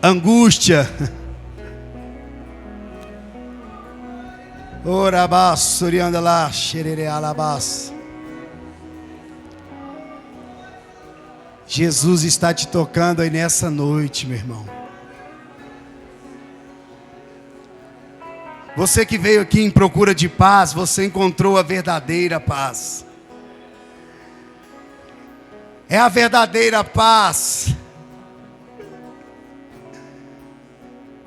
Angústia. Orabás, surianda lá, xerere alabás. Jesus está te tocando aí nessa noite, meu irmão. Você que veio aqui em procura de paz, você encontrou a verdadeira paz. É a verdadeira paz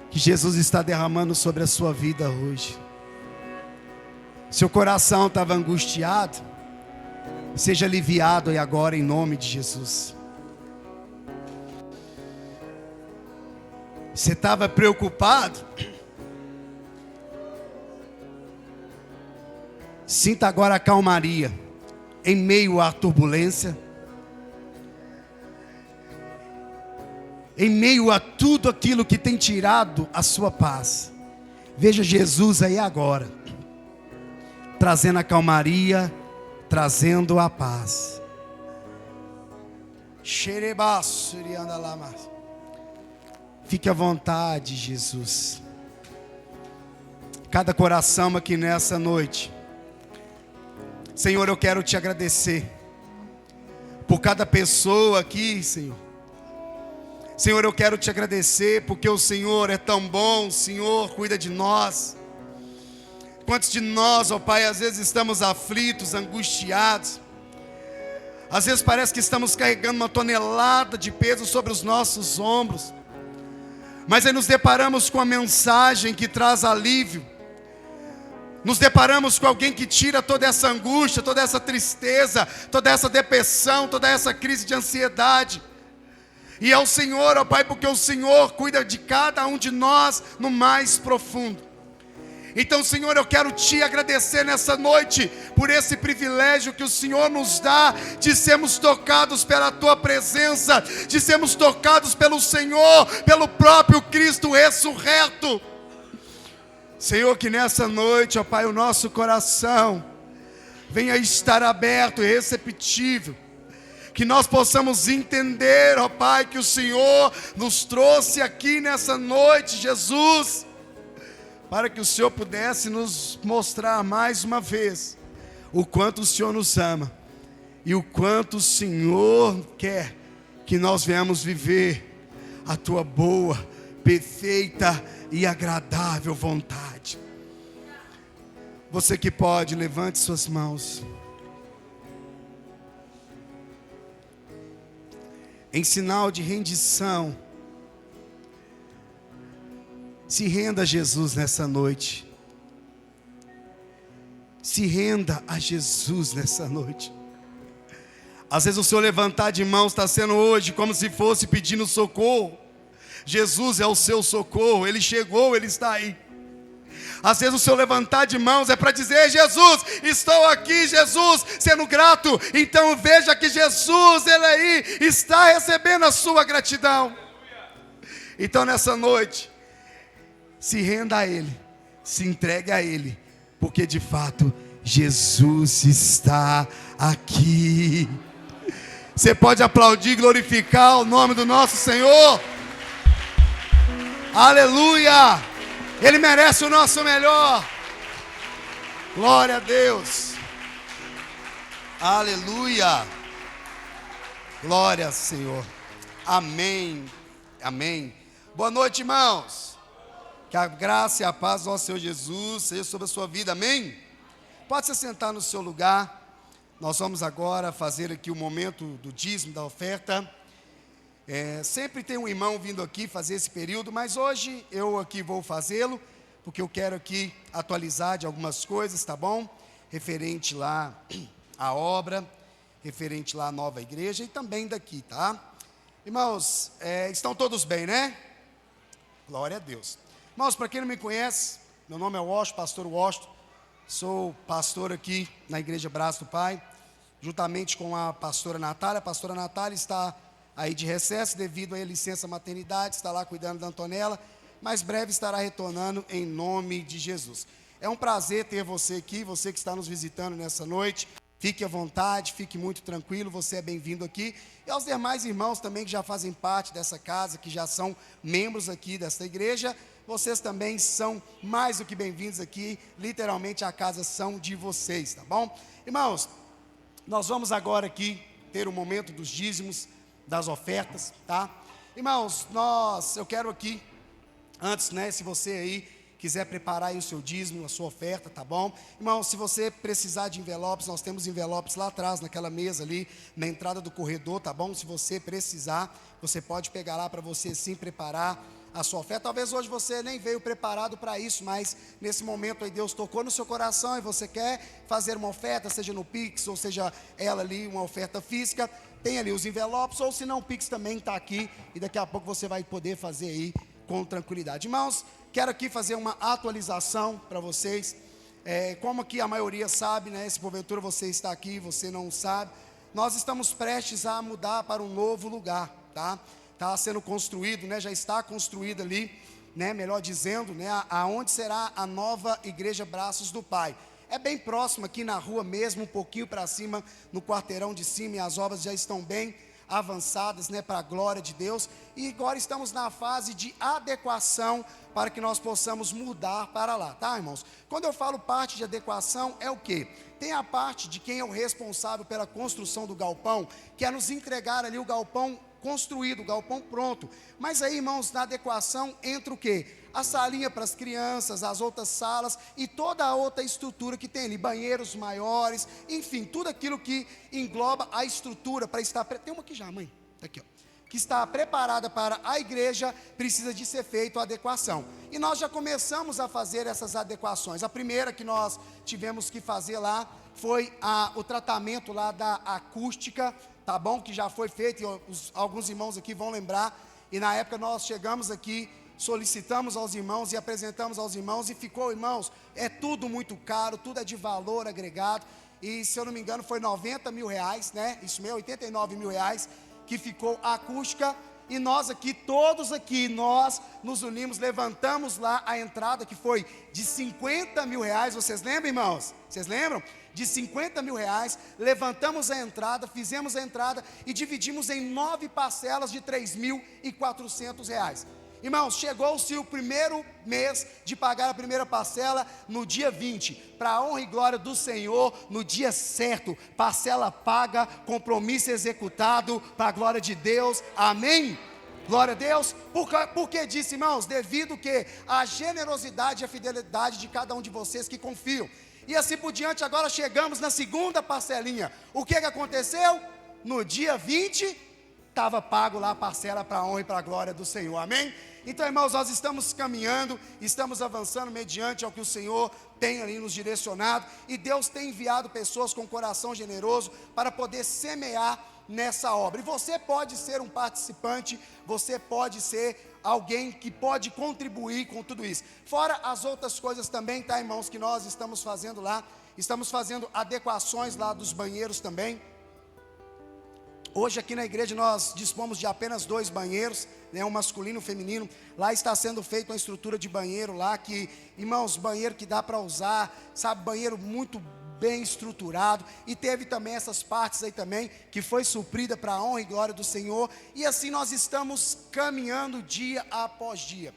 que Jesus está derramando sobre a sua vida hoje. Seu coração estava angustiado, seja aliviado aí agora em nome de Jesus. Você estava preocupado? Sinta agora a calmaria em meio à turbulência, em meio a tudo aquilo que tem tirado a sua paz. Veja Jesus aí agora, trazendo a calmaria, trazendo a paz. Fique à vontade, Jesus. Cada coração aqui nessa noite, Senhor, eu quero te agradecer por cada pessoa aqui, Senhor. Senhor, eu quero te agradecer porque o Senhor é tão bom, o Senhor cuida de nós. Quantos de nós, ó Pai, às vezes estamos aflitos, angustiados. Às vezes parece que estamos carregando uma tonelada de peso sobre os nossos ombros. Mas aí nos deparamos com a mensagem que traz alívio. Nos deparamos com alguém que tira toda essa angústia, toda essa tristeza, toda essa depressão, toda essa crise de ansiedade. E é o Senhor, ó Pai, porque o Senhor cuida de cada um de nós no mais profundo. Então, Senhor, eu quero te agradecer nessa noite por esse privilégio que o Senhor nos dá de sermos tocados pela Tua presença, de sermos tocados pelo Senhor, pelo próprio Cristo ressurreto. Senhor, que nessa noite, ó Pai, o nosso coração venha estar aberto e receptível. Que nós possamos entender, ó Pai, que o Senhor nos trouxe aqui nessa noite, Jesus, para que o Senhor pudesse nos mostrar mais uma vez o quanto o Senhor nos ama e o quanto o Senhor quer que nós venhamos viver a Tua boa, perfeita e agradável vontade. Você que pode, levante suas mãos. Em sinal de rendição, se renda a Jesus nessa noite. Se renda a Jesus nessa noite. Às vezes o seu levantar de mãos está sendo hoje como se fosse pedindo socorro. Jesus é o seu socorro, Ele chegou, Ele está aí. Às vezes o seu levantar de mãos é para dizer: Jesus, estou aqui, Jesus, sendo grato. Então veja que Jesus, Ele aí está recebendo a sua gratidão. Então nessa noite, se renda a Ele, se entregue a Ele, porque de fato Jesus está aqui. Você pode aplaudir e glorificar o nome do nosso Senhor. Aleluia! Ele merece o nosso melhor. Glória a Deus. Aleluia. Glória ao Senhor. Amém. Amém. Boa noite, irmãos. Que a graça e a paz do nosso Senhor Jesus seja sobre a sua vida. Amém. Pode se sentar no seu lugar. Nós vamos agora fazer aqui o momento do dízimo, da oferta. Sempre tem um irmão vindo aqui fazer esse período, mas hoje eu aqui vou fazê-lo, porque eu quero aqui atualizar de algumas coisas, tá bom? Referente lá à obra, referente lá à nova igreja e também daqui, tá? Irmãos, estão todos bem, né? Glória a Deus. Irmãos, para quem não me conhece, meu nome é Washington, pastor Washington, sou pastor aqui na Igreja Braço do Pai, juntamente com a pastora Natália. A pastora Natália está aí de recesso devido à licença maternidade, está lá cuidando da Antonella, mas breve estará retornando em nome de Jesus. É um prazer ter você aqui, você que está nos visitando nessa noite. Fique à vontade, fique muito tranquilo, você é bem-vindo aqui. E aos demais irmãos também que já fazem parte dessa casa, que já são membros aqui desta igreja, vocês também são mais do que bem-vindos aqui, literalmente a casa são de vocês, tá bom? Irmãos, nós vamos agora aqui ter o momento dos dízimos, das ofertas, tá? Irmãos, eu quero aqui, antes, se você aí quiser preparar aí o seu dízimo, a sua oferta, tá bom? Irmão, se você precisar de envelopes, nós temos envelopes lá atrás, naquela mesa ali, na entrada do corredor, tá bom? Se você precisar, você pode pegar lá para você sim preparar a sua oferta. Talvez hoje você nem veio preparado para isso, mas nesse momento aí Deus tocou no seu coração e você quer fazer uma oferta, seja no Pix, ou seja ela ali, uma oferta física, tem ali os envelopes, ou se não, o Pix também está aqui, e daqui a pouco você vai poder fazer aí com tranquilidade. Irmãos, quero aqui fazer uma atualização para vocês, como aqui a maioria sabe, se porventura você está aqui, você não sabe, nós estamos prestes a mudar para um novo lugar, tá? Está sendo construído, já está construído ali, melhor dizendo, aonde será a nova igreja Braços do Pai. É bem próximo aqui na rua mesmo, um pouquinho para cima, no quarteirão de cima, e as obras já estão bem avançadas, para a glória de Deus, e agora estamos na fase de adequação para que nós possamos mudar para lá, tá, irmãos? Quando eu falo parte de adequação, é o quê? Tem a parte de quem é o responsável pela construção do galpão, que é nos entregar ali o galpão construído, o galpão pronto, mas aí, irmãos, na adequação entra o quê? A salinha para as crianças, as outras salas e toda a outra estrutura que tem ali, banheiros maiores, enfim, tudo aquilo que engloba a estrutura para estar, tem uma aqui já, mãe, tá aqui, ó, que está preparada para a igreja, precisa de ser feita a adequação, e nós já começamos a fazer essas adequações. A primeira que nós tivemos que fazer lá, foi o tratamento lá da acústica, tá bom? Que já foi feito, e alguns irmãos aqui vão lembrar, e na época nós chegamos aqui, solicitamos aos irmãos e apresentamos aos irmãos, e ficou, irmãos, é tudo muito caro, tudo é de valor agregado, e se eu não me engano foi 90 mil reais, isso mesmo, 89 mil reais, que ficou a acústica, e nós aqui, todos aqui, nós nos unimos, levantamos lá a entrada, que foi de 50 mil reais, vocês lembram, irmãos? Vocês lembram? De 50 mil reais, levantamos a entrada, fizemos a entrada e dividimos em 9 parcelas de 3.400 reais. Irmãos, chegou-se o primeiro mês de pagar a primeira parcela no dia 20, para a honra e glória do Senhor, no dia certo, parcela paga, compromisso executado, para a glória de Deus, amém? Glória a Deus. Por que disse, irmãos? Devido que a generosidade e a fidelidade de cada um de vocês que confiam, e assim por diante. Agora chegamos na segunda parcelinha. O que aconteceu? No dia 20, estava pago lá a parcela para a honra e para a glória do Senhor, amém? Então, irmãos, nós estamos caminhando, estamos avançando mediante ao que o Senhor tem ali nos direcionado, e Deus tem enviado pessoas com coração generoso para poder semear nessa obra, e você pode ser um participante, você pode ser alguém que pode contribuir com tudo isso, fora as outras coisas também, tá, irmãos, que nós estamos fazendo lá. Estamos fazendo adequações lá dos banheiros também. Hoje aqui na igreja nós dispomos de apenas 2 banheiros, um masculino e um feminino. Lá está sendo feita uma estrutura de banheiro lá, que, irmãos, banheiro que dá para usar, sabe, banheiro muito bem estruturado, e teve também essas partes aí também, que foi suprida para a honra e glória do Senhor, e assim nós estamos caminhando dia após dia.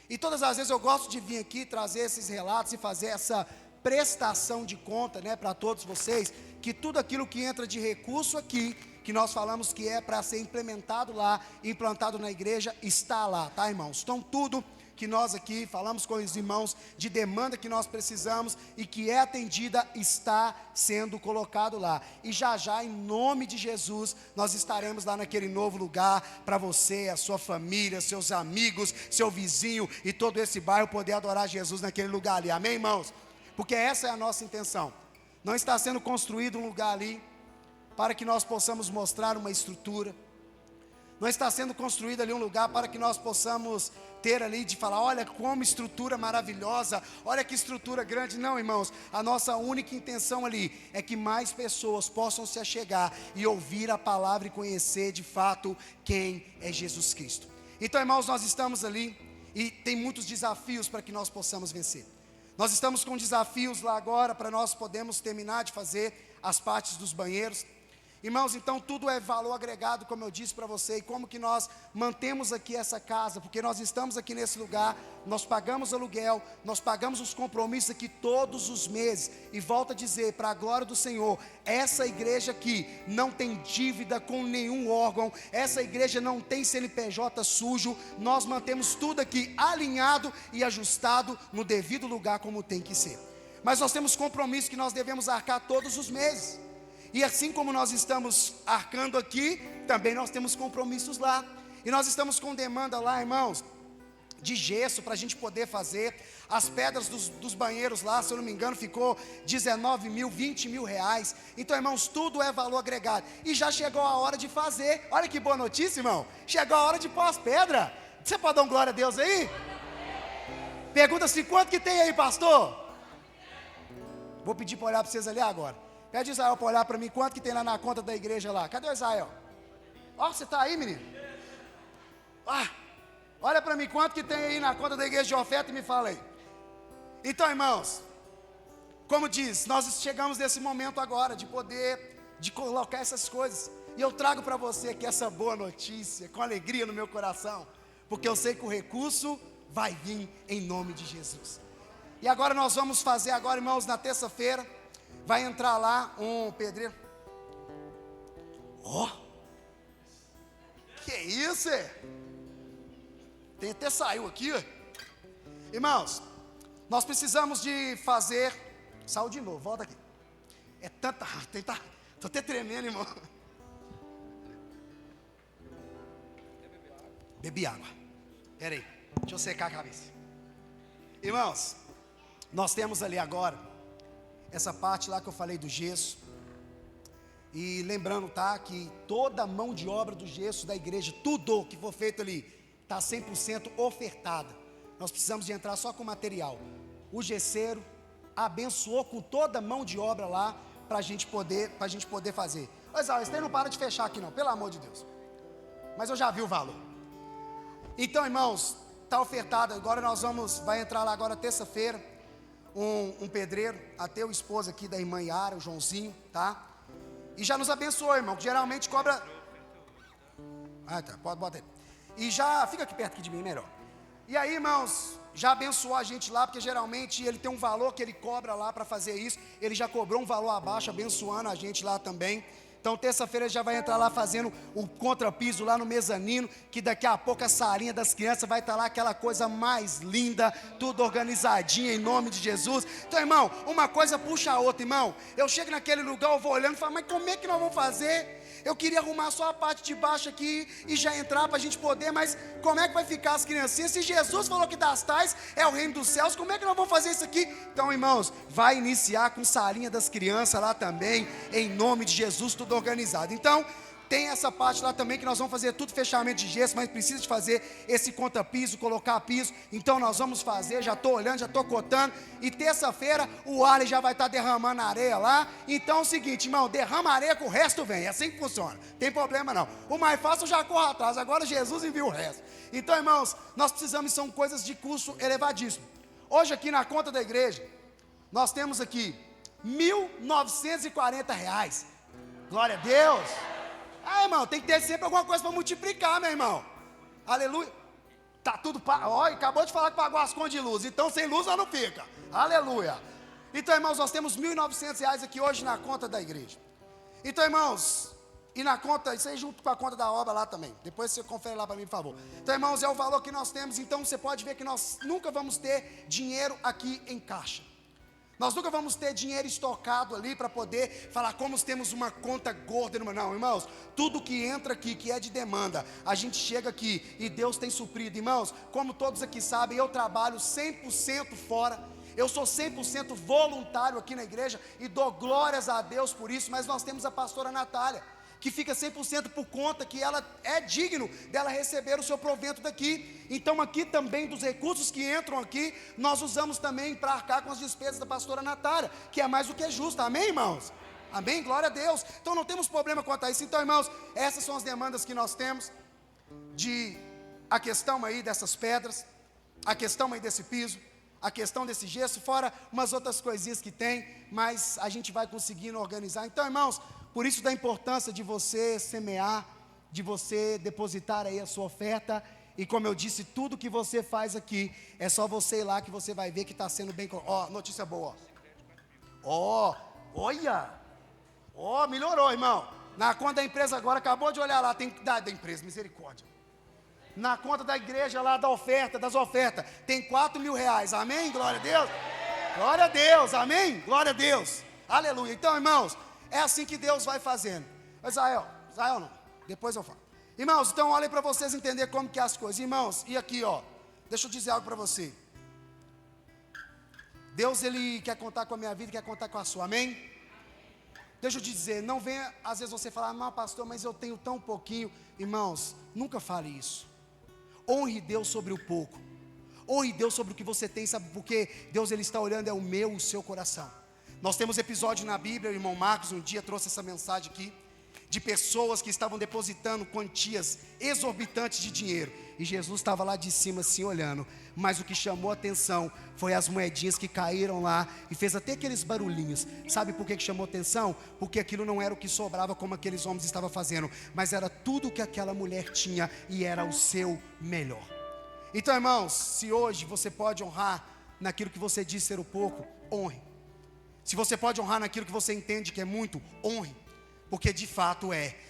E todas as vezes eu gosto de vir aqui trazer esses relatos e fazer essa prestação de conta, para todos vocês, que tudo aquilo que entra de recurso aqui, que nós falamos que é para ser implementado lá, implantado na igreja, está lá, tá, irmãos? Então tudo que nós aqui falamos com os irmãos, de demanda que nós precisamos e que é atendida, está sendo colocado lá, e já já, em nome de Jesus, nós estaremos lá naquele novo lugar, para você, a sua família, seus amigos, seu vizinho, e todo esse bairro poder adorar Jesus naquele lugar ali, amém, irmãos? Porque essa é a nossa intenção. Não está sendo construído um lugar ali para que nós possamos mostrar uma estrutura, não está sendo construído ali um lugar para que nós possamos ter ali de falar, olha como estrutura maravilhosa, olha que estrutura grande. Não, irmãos, a nossa única intenção ali é que mais pessoas possam se achegar e ouvir a palavra e conhecer de fato quem é Jesus Cristo. Então, irmãos, nós estamos ali e tem muitos desafios para que nós possamos vencer. Nós estamos com desafios lá agora para nós podermos terminar de fazer as partes dos banheiros. Irmãos, então tudo é valor agregado, como eu disse para você, e como que nós mantemos aqui essa casa, porque nós estamos aqui nesse lugar, nós pagamos aluguel, nós pagamos os compromissos aqui todos os meses, e volto a dizer, para a glória do Senhor, essa igreja aqui não tem dívida com nenhum órgão, essa igreja não tem CNPJ sujo, nós mantemos tudo aqui alinhado e ajustado no devido lugar como tem que ser. Mas nós temos compromissos que nós devemos arcar todos os meses. E assim como nós estamos arcando aqui, também nós temos compromissos lá. E nós estamos com demanda lá, irmãos, de gesso para a gente poder fazer. As pedras dos banheiros lá, se eu não me engano, ficou 19 mil, 20 mil reais. Então, irmãos, tudo é valor agregado. E já chegou a hora de fazer. Olha que boa notícia, irmão. Chegou a hora de pôr as pedras. Você pode dar um glória a Deus aí? Pergunta assim, quanto que tem aí, pastor? Vou pedir para olhar para vocês ali agora. Pede Israel para olhar para mim, quanto que tem lá na conta da igreja lá? Cadê o Israel? Ó, você está aí, menino? Olha para mim, quanto que tem aí na conta da igreja de oferta e me fala aí. Então, irmãos, como diz, nós chegamos nesse momento agora de poder, de colocar essas coisas. E eu trago para você aqui essa boa notícia, com alegria no meu coração, porque eu sei que o recurso vai vir em nome de Jesus. E agora nós vamos fazer agora, irmãos, na terça-feira, vai entrar lá um pedreiro. Que isso, Tem até saiu aqui, Irmãos, nós precisamos de fazer. Saiu de novo, volta aqui. É tanta. Estou até tremendo, irmão. Bebi água. Espera aí, deixa eu secar a cabeça. Irmãos, nós temos ali agora essa parte lá que eu falei do gesso. E lembrando, tá, que toda a mão de obra do gesso da igreja, tudo que for feito ali, está 100% ofertada. Nós precisamos de entrar só com material. O gesseiro abençoou com toda a mão de obra lá, para a gente poder fazer. Mas esse daí não para de fechar aqui não, pelo amor de Deus. Mas eu já vi o valor. Então, irmãos, está ofertado. Agora vai entrar lá agora terça-feira. Um pedreiro, até o esposo aqui da irmã Yara, o Joãozinho, tá? E já nos abençoou, irmão, que geralmente cobra. Tá, pode botar aí. E já, fica aqui perto aqui de mim, melhor. E aí, irmãos, já abençoou a gente lá, porque geralmente ele tem um valor que ele cobra lá para fazer isso. Ele já cobrou um valor abaixo, abençoando a gente lá também. Então, terça-feira já vai entrar lá fazendo o contrapiso lá no mezanino, que daqui a pouco a salinha das crianças vai estar lá aquela coisa mais linda, tudo organizadinho em nome de Jesus. Então, irmão, uma coisa puxa a outra, irmão. Eu chego naquele lugar, eu vou olhando e falo, mas como é que nós vamos fazer? Eu queria arrumar só a parte de baixo aqui e já entrar para a gente poder, mas como é que vai ficar as criancinhas? Se Jesus falou que das tais é o reino dos céus, como é que nós vamos fazer isso aqui? Então, irmãos, vai iniciar com salinha das crianças lá também, em nome de Jesus, tudo organizado. Então, tem essa parte lá também que nós vamos fazer tudo fechamento de gesso, mas precisa de fazer esse contrapiso, colocar piso. Então nós vamos fazer, já estou olhando, já estou cotando. E terça-feira o Ali já vai estar derramando areia lá. Então é o seguinte, irmão, derrama areia que o resto vem. É assim que funciona, tem problema não. O mais fácil eu já corro atrás, agora Jesus envia o resto. Então, irmãos, nós precisamos, são coisas de custo elevadíssimo. Hoje aqui na conta da igreja, nós temos aqui R$1.940. Glória a Deus. Irmão, tem que ter sempre alguma coisa para multiplicar, meu irmão. Aleluia. Tá tudo acabou de falar que pagou as contas de luz. Então sem luz ela não fica. Aleluia. Então, irmãos, nós temos R$1.900 aqui hoje na conta da igreja. Então, irmãos, e na conta, isso aí junto com a conta da obra lá também. Depois você confere lá para mim, por favor. Então, irmãos, é o valor que nós temos. Então você pode ver que nós nunca vamos ter dinheiro aqui em caixa. Nós nunca vamos ter dinheiro estocado ali para poder falar como temos uma conta gorda. Não, irmãos, tudo que entra aqui, que é de demanda, a gente chega aqui e Deus tem suprido. Irmãos, como todos aqui sabem, eu trabalho 100% fora. Eu sou 100% voluntário aqui na igreja e dou glórias a Deus por isso. Mas nós temos a pastora Natália, que fica 100% por conta que ela é digno dela receber o seu provento daqui. Então aqui também dos recursos que entram aqui, nós usamos também para arcar com as despesas da pastora Natália, que é mais do que justo, amém, irmãos? Amém, glória a Deus. Então não temos problema quanto a isso. Então, irmãos, essas são as demandas que nós temos, a questão aí dessas pedras, a questão aí desse piso, a questão desse gesso, fora umas outras coisinhas que tem, mas a gente vai conseguindo organizar. Então, irmãos, por isso da importância de você semear, de você depositar aí a sua oferta, e como eu disse, tudo que você faz aqui, é só você ir lá que você vai ver que está sendo bem, notícia boa, olha, melhorou, irmão, na conta da empresa agora, acabou de olhar lá, tem que dar da empresa, misericórdia, na conta da igreja lá, das ofertas, tem R$4.000, amém, glória a Deus, amém, glória a Deus, aleluia. Então, irmãos, é assim que Deus vai fazendo. Israel não, depois eu falo. Irmãos, então olhem para vocês entenderem como que é as coisas. Irmãos, e aqui deixa eu dizer algo para você. Deus, Ele quer contar com a minha vida, quer contar com a sua, amém? Deixa eu te dizer, não venha, às vezes você falar, não, pastor, mas eu tenho tão pouquinho. Irmãos, nunca fale isso. Honre Deus sobre o pouco. Honre Deus sobre o que você tem, sabe por quê? Deus, Ele está olhando, é o seu coração. Nós temos episódio na Bíblia, o irmão Marcos um dia trouxe essa mensagem aqui, de pessoas que estavam depositando quantias exorbitantes de dinheiro, e Jesus estava lá de cima assim olhando, mas o que chamou a atenção foi as moedinhas que caíram lá, e fez até aqueles barulhinhos. Sabe por que chamou atenção? Porque aquilo não era o que sobrava como aqueles homens estavam fazendo, mas era tudo que aquela mulher tinha, e era o seu melhor. Então, irmãos, se hoje você pode honrar naquilo que você diz ser o pouco, honre. Se você pode honrar naquilo que você entende que é muito, honre. Porque de fato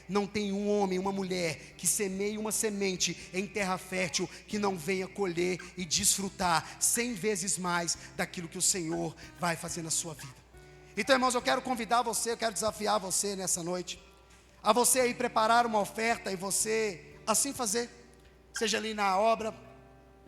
não tem um homem, uma mulher que semeie uma semente em terra fértil que não venha colher e desfrutar 100 vezes mais daquilo que o Senhor vai fazer na sua vida. Então, irmãos, eu quero convidar você, eu quero desafiar você nessa noite, a você aí preparar uma oferta e você assim fazer, seja ali na obra,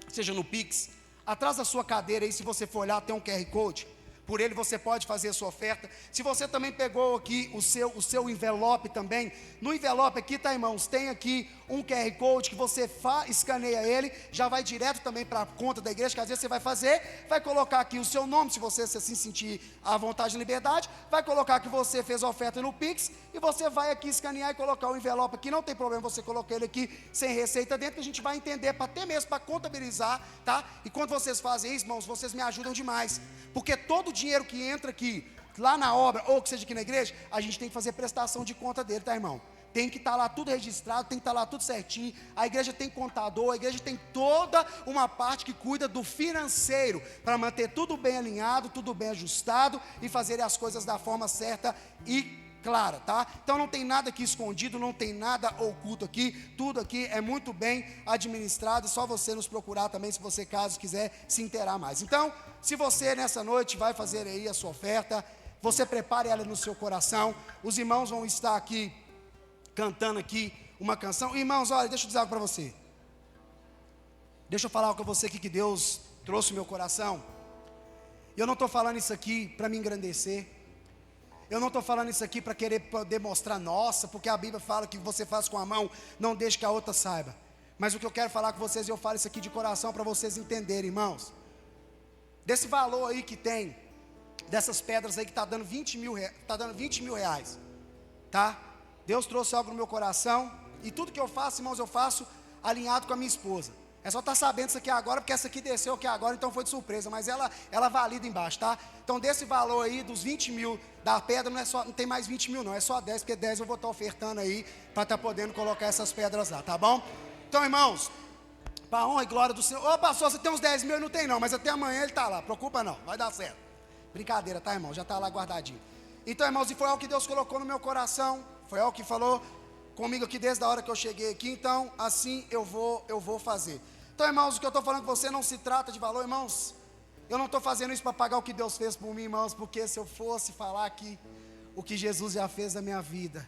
seja no Pix, atrás da sua cadeira aí, se você for olhar, tem um QR Code. Por ele você pode fazer a sua oferta. Se você também pegou aqui o seu envelope também, no envelope aqui, tá, irmãos, tem aqui um QR Code que você escaneia ele, já vai direto também para a conta da igreja, que às vezes você vai colocar aqui o seu nome, se você se assim sentir à vontade e liberdade, vai colocar que você fez a oferta no Pix, e você vai aqui escanear e colocar o envelope aqui, não tem problema você colocar ele aqui sem receita dentro, que a gente vai entender, até mesmo para contabilizar, tá? E quando vocês fazem isso, irmãos, vocês me ajudam demais, porque todo dinheiro que entra aqui, lá na obra, ou que seja aqui na igreja, a gente tem que fazer prestação de conta dele, tá, irmão? Tem que estar lá tudo registrado, tem que estar lá tudo certinho. A igreja tem contador, a igreja tem toda uma parte que cuida do financeiro, para manter tudo bem alinhado, tudo bem ajustado, e fazer as coisas da forma certa e clara, tá? Então não tem nada aqui escondido, não tem nada oculto aqui, tudo aqui é muito bem administrado, é só você nos procurar também, se você caso quiser se inteirar mais. Então, se você nessa noite vai fazer aí a sua oferta, você prepare ela no seu coração, os irmãos vão estar aqui, cantando aqui uma canção. Irmãos, olha, deixa eu dizer algo para você, deixa eu falar algo com você aqui que Deus trouxe no meu coração. Eu não estou falando isso aqui para me engrandecer, eu não estou falando isso aqui para querer poder mostrar, nossa, porque a Bíblia fala que você faz com a mão, não deixe que a outra saiba. Mas o que eu quero falar com vocês, eu falo isso aqui de coração para vocês entenderem, irmãos, desse valor aí que tem, dessas pedras aí que está dando 20 mil reais, tá? Deus trouxe algo no meu coração, e tudo que eu faço, irmãos, eu faço alinhado com a minha esposa. É só estar sabendo isso aqui agora, porque essa aqui desceu aqui agora, então foi de surpresa, mas ela valida embaixo, tá? Então desse valor aí, dos 20 mil da pedra, não tem mais 20 mil não, é só 10, porque 10 eu vou estar ofertando aí, para estar podendo colocar essas pedras lá, tá bom? Então, irmãos, para a honra e glória do Senhor, ô pastor, você tem uns 10 mil? Não tem não, mas até amanhã ele está lá, preocupa não, vai dar certo. Brincadeira, tá, irmão? Já está lá guardadinho. Então, irmãos, e foi algo que Deus colocou no meu coração, foi algo que falou comigo aqui desde a hora que eu cheguei aqui, então assim eu vou fazer. Então, irmãos, o que eu estou falando com você não se trata de valor, irmãos. Eu não estou fazendo isso para pagar o que Deus fez por mim, irmãos, porque se eu fosse falar aqui o que Jesus já fez na minha vida,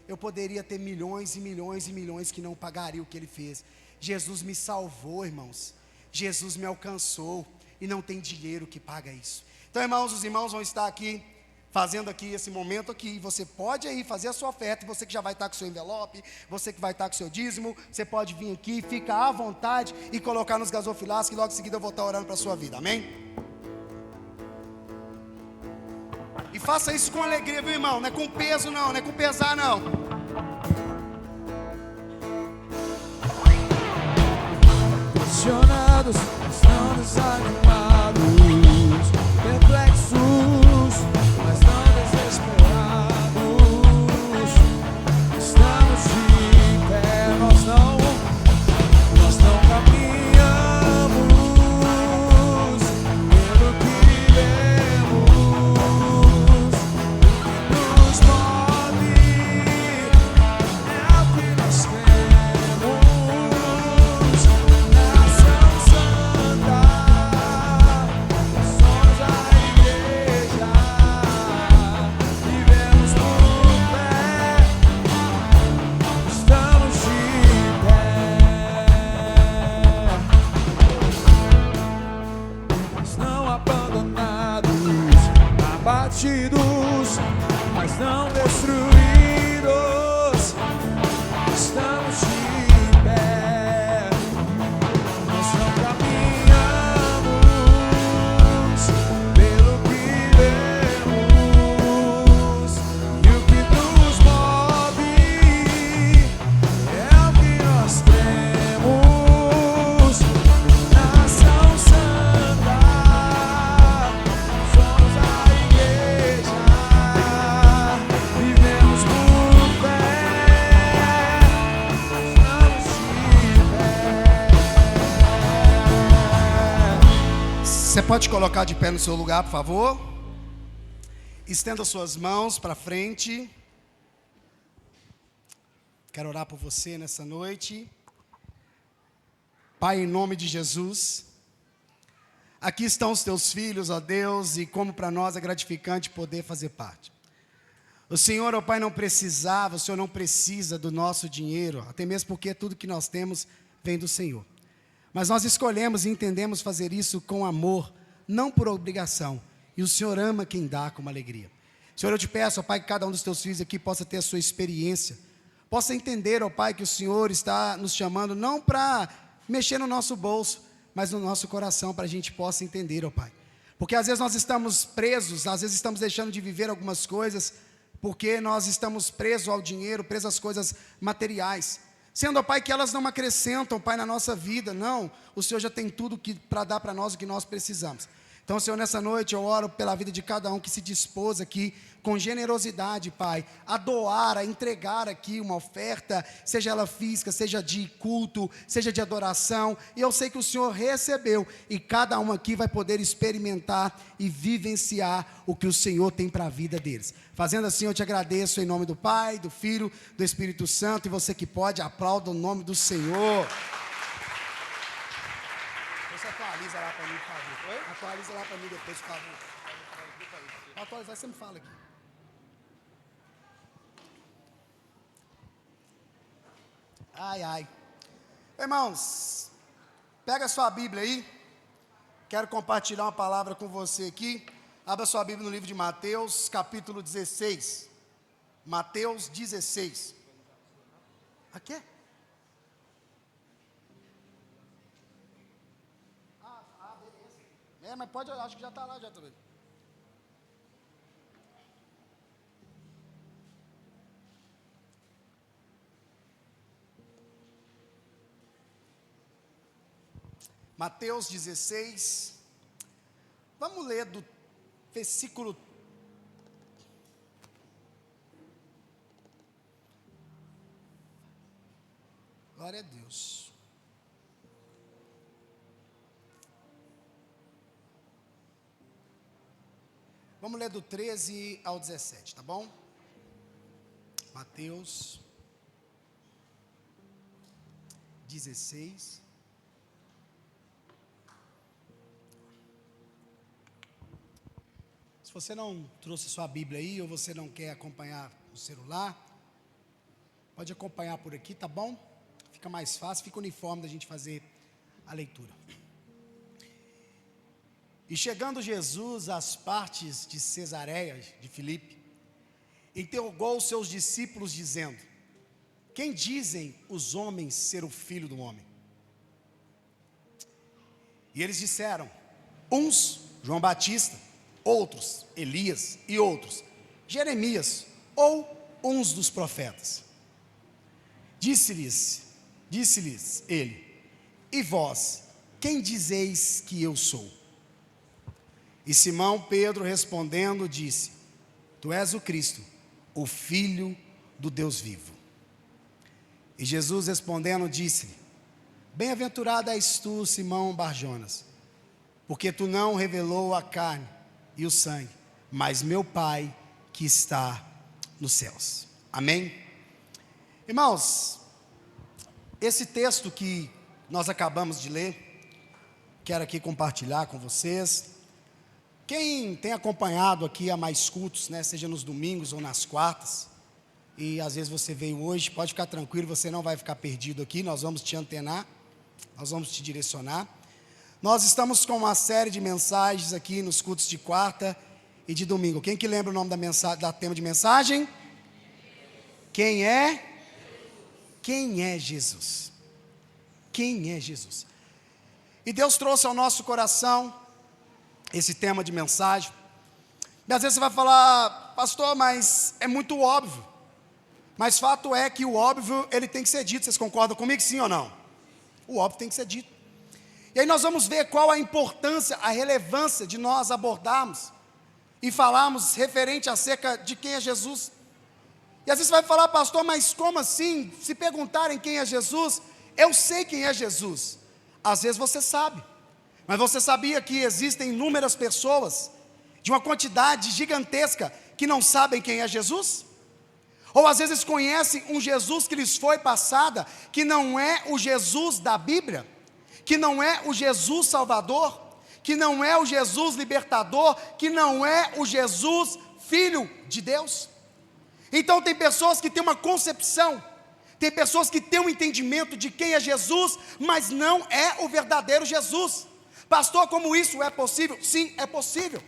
eu poderia ter milhões e milhões e milhões que não pagaria o que Ele fez. Jesus me salvou, irmãos. Jesus me alcançou, e não tem dinheiro que paga isso. Então, irmãos, os irmãos vão estar aqui fazendo aqui esse momento aqui, você pode aí fazer a sua oferta, você que já vai estar com o seu envelope, você que vai estar com o seu dízimo, você pode vir aqui, fica à vontade e colocar nos gasofilados, que logo em seguida eu vou estar orando para a sua vida, amém? E faça isso com alegria, viu, irmão? Não é com peso não, não é com pesar não. Pressionados, estão desanimados, abatidos, mas não destruídos. Estamos de pé, nós não caminhamos pelo que vemos, e o que nos move é o que nós temos. Nação Santa, somos a igreja, vivemos por fé, estamos de pé. Você pode colocar de pé no seu lugar, por favor? Estenda suas mãos para frente. Quero orar por você nessa noite. Pai, em nome de Jesus, aqui estão os teus filhos, ó Deus, e como para nós é gratificante poder fazer parte. O Senhor, ó Pai, não precisava, o Senhor não precisa do nosso dinheiro, até mesmo porque tudo que nós temos vem do Senhor. Mas nós escolhemos e entendemos fazer isso com amor, não por obrigação. E o Senhor ama quem dá com uma alegria. Senhor, eu te peço, ó Pai, que cada um dos teus filhos aqui possa ter a sua experiência, possa entender, ó Pai, que o Senhor está nos chamando não para mexer no nosso bolso, mas no nosso coração, para a gente possa entender, ó Pai. Porque às vezes nós estamos presos, às vezes estamos deixando de viver algumas coisas, porque nós estamos presos ao dinheiro, presos às coisas materiais. Sendo, ó Pai, que elas não acrescentam, Pai, na nossa vida, não. O Senhor já tem tudo para dar para nós o que nós precisamos. Então, Senhor, nessa noite eu oro pela vida de cada um que se dispôs aqui, com generosidade, Pai, a doar, a entregar aqui uma oferta, seja ela física, seja de culto, seja de adoração, e eu sei que o Senhor recebeu, e cada um aqui vai poder experimentar e vivenciar o que o Senhor tem para a vida deles. Fazendo assim, eu te agradeço em nome do Pai, do Filho, do Espírito Santo, e você que pode, aplauda o nome do Senhor. Você atualiza lá para mim, por favor. Oi? Atualiza lá para mim depois, por favor. Atualizar, você me fala aqui. Ai, ai. Irmãos, pega a sua Bíblia aí. Quero compartilhar uma palavra com você aqui. Abra sua Bíblia no livro de Mateus, capítulo 16. Mateus 16. Aqui? Beleza. Mas pode, acho que já está lá já também. Mateus 16, vamos ler do versículo 13. Glória a Deus. Vamos ler do 13 ao 17, tá bom? Mateus 16. Se você não trouxe sua Bíblia aí, ou você não quer acompanhar no celular, pode acompanhar por aqui, tá bom? Fica mais fácil, fica uniforme da gente fazer a leitura. E chegando Jesus às partes de Cesareia de Filipe, interrogou os seus discípulos dizendo: quem dizem os homens ser o Filho do Homem? E eles disseram: uns, João Batista, outros, Elias, e outros, Jeremias, ou uns dos profetas. Disse-lhes ele: e vós, quem dizeis que eu sou? E Simão Pedro respondendo disse: tu és o Cristo, o Filho do Deus vivo. E Jesus respondendo disse-lhe: bem-aventurado és tu, Simão Barjonas, porque tu não revelou a carne e o sangue, mas meu Pai que está nos céus. Amém? Irmãos, esse texto que nós acabamos de ler, quero aqui compartilhar com vocês. Quem tem acompanhado aqui a mais cultos, né, seja nos domingos ou nas quartas, e às vezes você veio hoje, pode ficar tranquilo, você não vai ficar perdido aqui, nós vamos te antenar, nós vamos te direcionar. Nós estamos com uma série de mensagens aqui nos cultos de quarta, e de domingo. Quem que lembra o nome da mensagem, da tema de mensagem? Quem é? Quem é Jesus? Quem é Jesus? E Deus trouxe ao nosso coração esse tema de mensagem. E às vezes você vai falar, pastor, mas é muito óbvio. Mas fato é que o óbvio, ele tem que ser dito. Vocês concordam comigo, sim ou não? O óbvio tem que ser dito. E aí nós vamos ver qual a importância, a relevância de nós abordarmos e falarmos referente acerca de quem é Jesus. E às vezes você vai falar, pastor, mas como assim? Se perguntarem quem é Jesus, eu sei quem é Jesus. Às vezes você sabe, mas você sabia que existem inúmeras pessoas, de uma quantidade gigantesca, que não sabem quem é Jesus? Ou às vezes conhecem um Jesus que lhes foi passada, que não é o Jesus da Bíblia, que não é o Jesus Salvador, que não é o Jesus Libertador, que não é o Jesus Filho de Deus. Então tem pessoas que têm uma concepção, tem pessoas que têm um entendimento de quem é Jesus, mas não é o verdadeiro Jesus. Pastor, como isso é possível? Sim, é possível.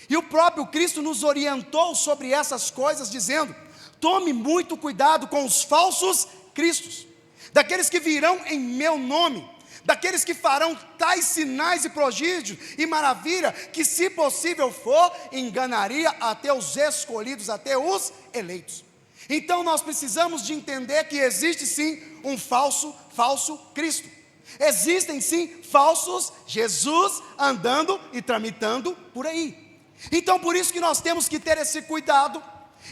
E o próprio Cristo nos orientou sobre essas coisas, dizendo: tome muito cuidado com os falsos cristos, daqueles que virão em meu nome, daqueles que farão tais sinais e prodígios e maravilha, que se possível for, enganaria até os escolhidos, até os eleitos. Então nós precisamos de entender que existe sim um falso Cristo. Existem sim falsos Jesus andando e tramitando por aí. Então por isso que nós temos que ter esse cuidado.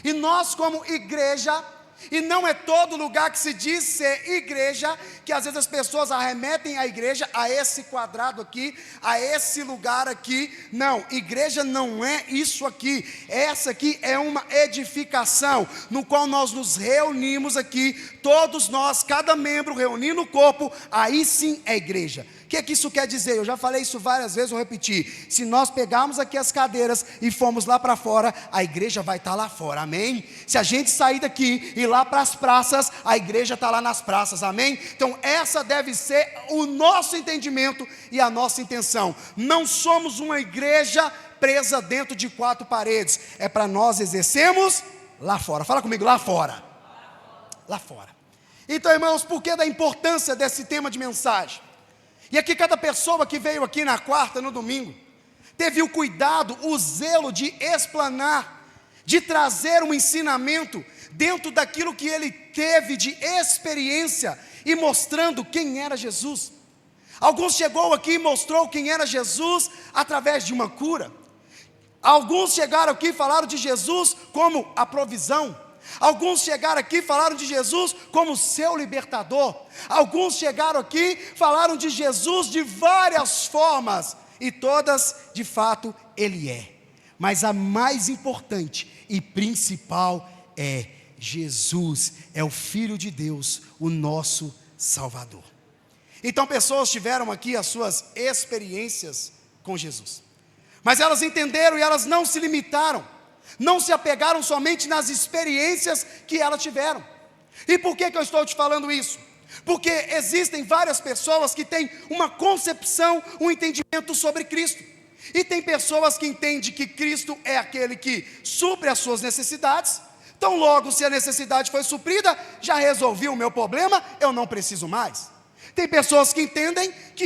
E nós como igreja, e não é todo lugar que se diz ser igreja, que às vezes as pessoas arremetem a igreja a esse quadrado aqui, a esse lugar aqui. Não, igreja não é isso aqui. Essa aqui é uma edificação, no qual nós nos reunimos aqui, todos nós, cada membro reunindo o corpo, aí sim é igreja. O que isso quer dizer? Eu já falei isso várias vezes, vou repetir. Se nós pegarmos aqui as cadeiras e formos lá para fora, a igreja vai estar lá fora, amém? Se a gente sair daqui e ir lá para as praças, a igreja está lá nas praças, amém? Então essa deve ser o nosso entendimento e a nossa intenção. Não somos uma igreja presa dentro de quatro paredes, é para nós exercermos lá fora. Fala comigo, lá fora. Lá fora. Então, irmãos, por que da importância desse tema de mensagem? E aqui cada pessoa que veio aqui na quarta, no domingo, teve o cuidado, o zelo de explanar, de trazer um ensinamento dentro daquilo que ele teve de experiência e mostrando quem era Jesus. Alguns chegou aqui e mostrou quem era Jesus através de uma cura. Alguns chegaram aqui e falaram de Jesus como a provisão. Alguns chegaram aqui e falaram de Jesus como seu libertador. Alguns chegaram aqui e falaram de Jesus de várias formas, e todas de fato Ele é. Mas a mais importante e principal é Jesus, é o Filho de Deus, o nosso Salvador. Então pessoas tiveram aqui as suas experiências com Jesus, mas elas entenderam e elas não se limitaram, não se apegaram somente nas experiências que elas tiveram. E por que eu estou te falando isso? Porque existem várias pessoas que têm uma concepção, um entendimento sobre Cristo. E tem pessoas que entendem que Cristo é aquele que supre as suas necessidades. Então logo, se a necessidade foi suprida, já resolvi o meu problema, eu não preciso mais. Tem pessoas que entendem que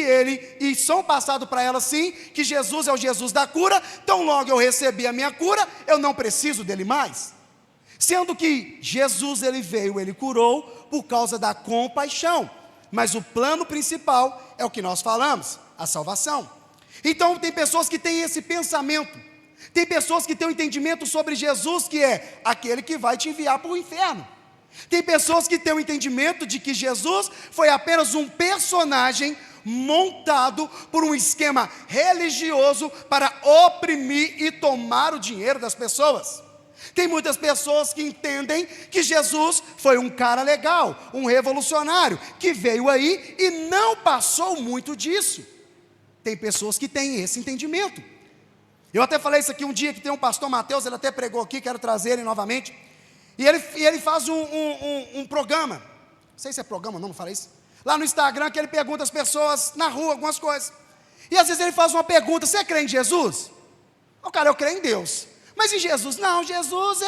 e são passados para elas sim, que Jesus é o Jesus da cura. Então logo eu recebi a minha cura, eu não preciso dele mais. Sendo que Jesus, ele veio, ele curou por causa da compaixão, mas o plano principal é o que nós falamos, a salvação. Então tem pessoas que têm esse pensamento, tem pessoas que têm um entendimento sobre Jesus, que é aquele que vai te enviar para o inferno. Tem pessoas que têm o entendimento de que Jesus foi apenas um personagem montado por um esquema religioso para oprimir e tomar o dinheiro das pessoas. Tem muitas pessoas que entendem que Jesus foi um cara legal, um revolucionário, que veio aí e não passou muito disso. Tem pessoas que têm esse entendimento. Eu até falei isso aqui um dia, que tem um pastor Mateus, ele até pregou aqui, quero trazer ele novamente. E ele faz um programa, não sei se é programa ou não falei isso, lá no Instagram, que ele pergunta às pessoas na rua algumas coisas. E às vezes ele faz uma pergunta: você crê em Jesus? O cara, eu creio em Deus. Mas e Jesus? Não, Jesus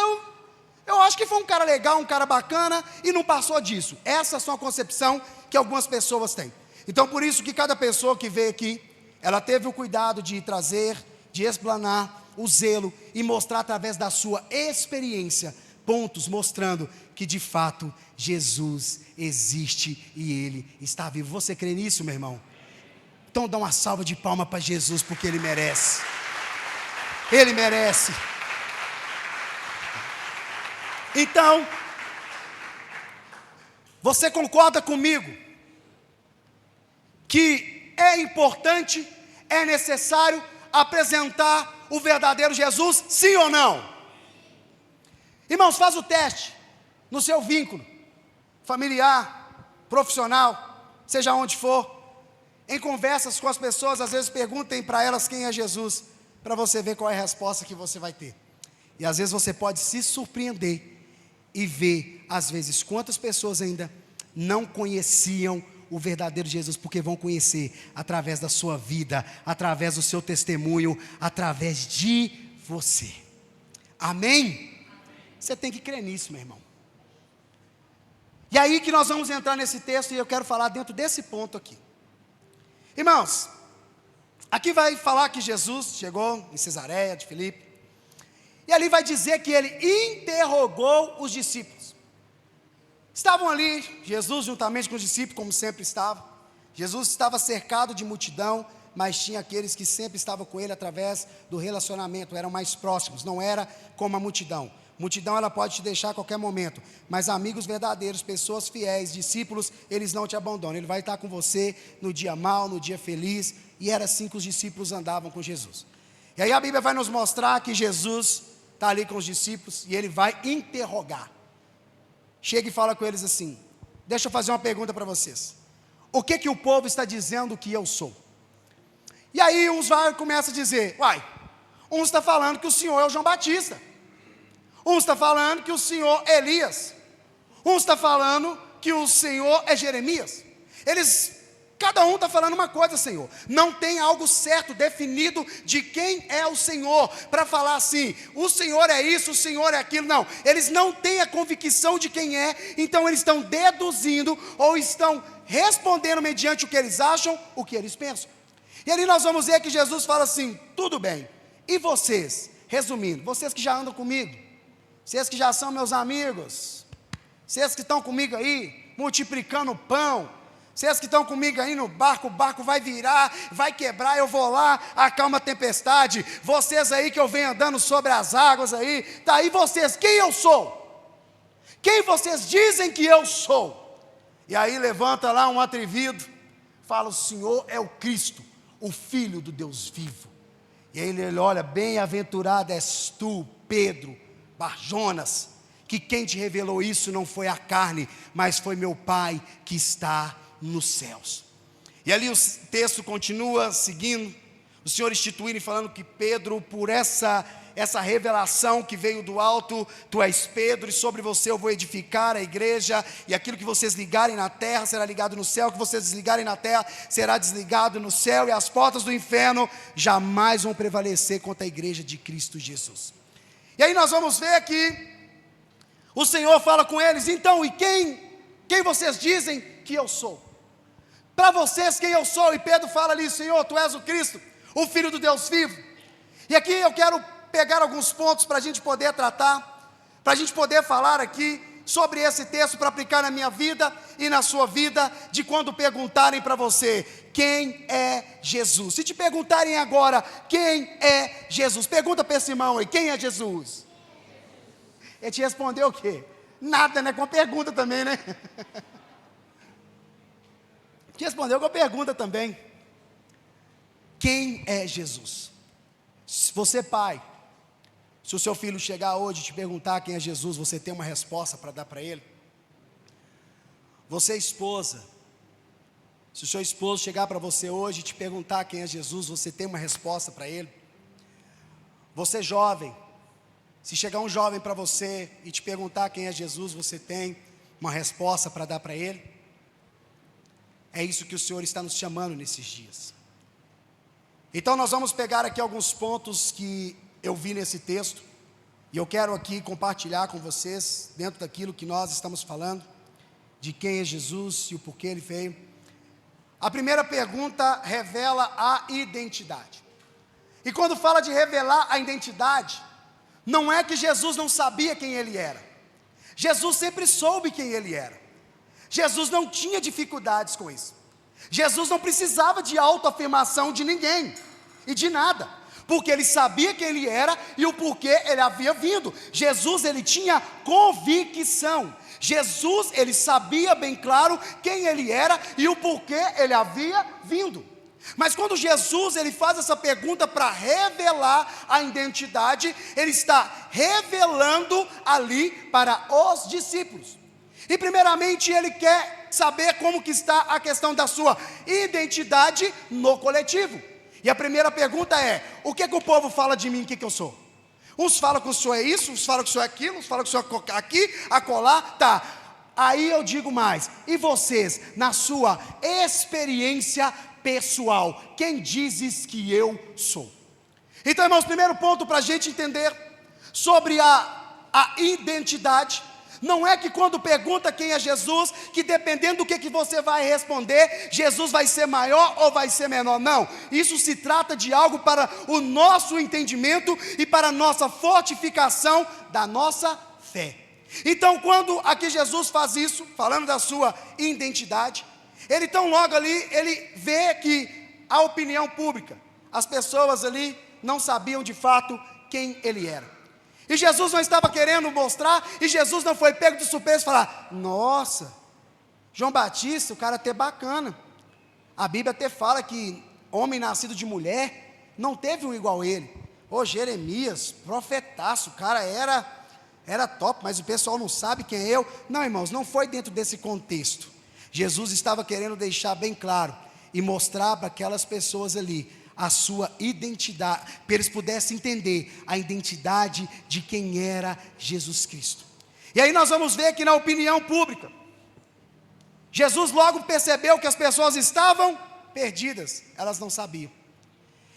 eu acho que foi um cara legal, um cara bacana e não passou disso. Essa é só a concepção que algumas pessoas têm. Então por isso que cada pessoa que veio aqui, ela teve o cuidado de trazer, de explanar o zelo e mostrar através da sua experiência, pontos mostrando que de fato Jesus existe e Ele está vivo. Você crê nisso, meu irmão? Então dá uma salva de palmas para Jesus, porque Ele merece. Ele merece. Então, você concorda comigo que é importante, é necessário apresentar o verdadeiro Jesus, sim ou não? Irmãos, faz o teste no seu vínculo familiar, profissional, seja onde for, em conversas com as pessoas, às vezes perguntem para elas quem é Jesus, para você ver qual é a resposta que você vai ter. E às vezes você pode se surpreender e ver, às vezes, quantas pessoas ainda não conheciam o verdadeiro Jesus, porque vão conhecer através da sua vida, através do seu testemunho, através de você. Amém? Você tem que crer nisso, meu irmão. E aí que nós vamos entrar nesse texto, e eu quero falar dentro desse ponto aqui. Irmãos, aqui vai falar que Jesus chegou em Cesareia de Filipe, e ali vai dizer que ele interrogou os discípulos. Estavam ali, Jesus juntamente com os discípulos, como sempre estava. Jesus estava cercado de multidão, mas tinha aqueles que sempre estavam com ele através do relacionamento, eram mais próximos, não era como a multidão. Multidão ela pode te deixar a qualquer momento, mas amigos verdadeiros, pessoas fiéis, discípulos, eles não te abandonam. Ele vai estar com você no dia mau, no dia feliz, e era assim que os discípulos andavam com Jesus. E aí a Bíblia vai nos mostrar que Jesus está ali com os discípulos e ele vai interrogar. Chega e fala com eles assim: deixa eu fazer uma pergunta para vocês. O que o povo está dizendo que eu sou? E aí uns começam a dizer: uns está falando que o Senhor é o João Batista. Uns está falando que o Senhor é Elias. Uns está falando que o Senhor é Jeremias. Cada um está falando uma coisa, Senhor. Não tem algo certo, definido de quem é o Senhor, para falar assim, o Senhor é isso, o Senhor é aquilo. Não, eles não têm a convicção de quem é, então eles estão deduzindo, ou estão respondendo mediante o que eles acham, o que eles pensam. E ali nós vamos ver que Jesus fala assim: tudo bem, e vocês? Resumindo, vocês que já andam comigo, vocês que já são meus amigos, vocês que estão comigo aí, multiplicando o pão, vocês que estão comigo aí no barco, o barco vai virar, vai quebrar, eu vou lá, acalma a tempestade. Vocês aí que eu venho andando sobre as águas aí, tá aí vocês, quem eu sou? Quem vocês dizem que eu sou? E aí levanta lá um atrevido, fala: o Senhor é o Cristo, o Filho do Deus vivo. E aí ele olha: bem-aventurado és tu, Pedro, Barjonas, que quem te revelou isso não foi a carne, mas foi meu Pai que está nos céus. E ali o texto continua seguindo, o Senhor instituindo e falando que Pedro, por essa revelação que veio do alto, tu és Pedro, e sobre você eu vou edificar a igreja, e aquilo que vocês ligarem na terra será ligado no céu, o que vocês desligarem na terra será desligado no céu, e as portas do inferno jamais vão prevalecer contra a igreja de Cristo Jesus. E aí nós vamos ver que o Senhor fala com eles: então, e quem vocês dizem que eu sou? Para vocês quem eu sou? E Pedro fala ali: Senhor, tu és o Cristo, o Filho do Deus vivo. E aqui eu quero pegar alguns pontos para a gente poder tratar, para a gente poder falar aqui sobre esse texto, para aplicar na minha vida e na sua vida, de quando perguntarem para você: quem é Jesus? Se te perguntarem agora, quem é Jesus? Pergunta para esse irmão aí: quem é Jesus? Ele te respondeu o quê? Nada, né? Com a pergunta também, né? Te respondeu com a pergunta também: quem é Jesus? Se você, pai, se o seu filho chegar hoje e te perguntar quem é Jesus, você tem uma resposta para dar para ele? Você, esposa, se o seu esposo chegar para você hoje e te perguntar quem é Jesus, você tem uma resposta para ele? Você, jovem, se chegar um jovem para você e te perguntar quem é Jesus, você tem uma resposta para dar para ele? É isso que o Senhor está nos chamando nesses dias. Então nós vamos pegar aqui alguns pontos que eu vi nesse texto, E eu quero aqui compartilhar com vocês, dentro daquilo que nós estamos falando, de quem é Jesus e o porquê Ele veio. A primeira pergunta revela a identidade. E quando fala de revelar a identidade, não é que Jesus não sabia quem Ele era. Jesus sempre soube quem Ele era. Jesus não tinha dificuldades com isso. Jesus não precisava de autoafirmação de ninguém e de nada, porque Ele sabia quem Ele era e o porquê Ele havia vindo. Jesus, Ele tinha convicção. Jesus, Ele sabia bem claro quem Ele era e o porquê Ele havia vindo. Mas quando Jesus, Ele faz essa pergunta para revelar a identidade, Ele está revelando ali para os discípulos. E primeiramente Ele quer saber como que está a questão da sua identidade no coletivo. E a primeira pergunta é: o que o povo fala de mim, o que eu sou? Uns falam que o senhor é isso, uns falam que o senhor é aquilo, uns falam que o senhor é aqui, acolá, tá. Aí eu digo mais: e vocês, na sua experiência pessoal, quem dizes que eu sou? Então, irmãos, primeiro ponto para a gente entender sobre a identidade, não é que quando pergunta quem é Jesus, que dependendo do que você vai responder, Jesus vai ser maior ou vai ser menor. Não, isso se trata de algo para o nosso entendimento e para a nossa fortificação da nossa fé. Então, quando aqui Jesus faz isso, falando da sua identidade, Ele tão logo ali, Ele vê que a opinião pública, as pessoas ali não sabiam de fato quem Ele era. E Jesus não estava querendo mostrar, e Jesus não foi pego de surpresa e falar: nossa, João Batista, o cara até bacana. A Bíblia até fala que homem nascido de mulher não teve um igual a ele. Ô Jeremias, profetaço, o cara era top, mas o pessoal não sabe quem é eu. Não, irmãos, não foi dentro desse contexto. Jesus estava querendo deixar bem claro e mostrar para aquelas pessoas ali a sua identidade, para eles pudessem entender a identidade de quem era Jesus Cristo. E aí nós vamos ver que na opinião pública, Jesus logo percebeu que as pessoas estavam perdidas, elas não sabiam.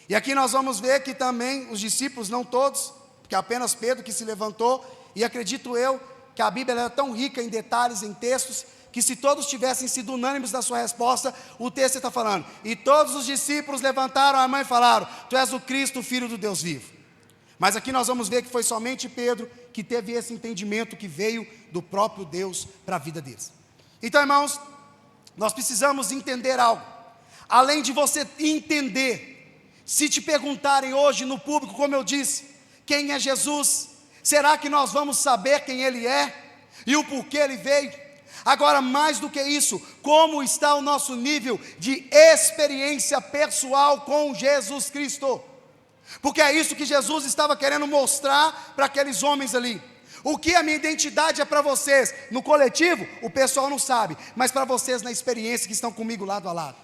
E aqui nós vamos ver que também os discípulos, não todos, porque apenas Pedro que se levantou, e acredito eu que a Bíblia era tão rica em detalhes, em textos, que se todos tivessem sido unânimes na sua resposta, o texto está falando: e todos os discípulos levantaram a mão e falaram: tu és o Cristo, o Filho do Deus vivo. Mas aqui nós vamos ver que foi somente Pedro que teve esse entendimento que veio do próprio Deus para a vida deles. Então, irmãos, nós precisamos entender algo. Além de você entender, se te perguntarem hoje no público, como eu disse, quem é Jesus, será que nós vamos saber quem Ele é e o porquê Ele veio? Agora, mais do que isso, como está o nosso nível de experiência pessoal com Jesus Cristo? Porque é isso que Jesus estava querendo mostrar para aqueles homens ali. O que a minha identidade é para vocês no coletivo, o pessoal não sabe, mas para vocês na experiência que estão comigo lado a lado.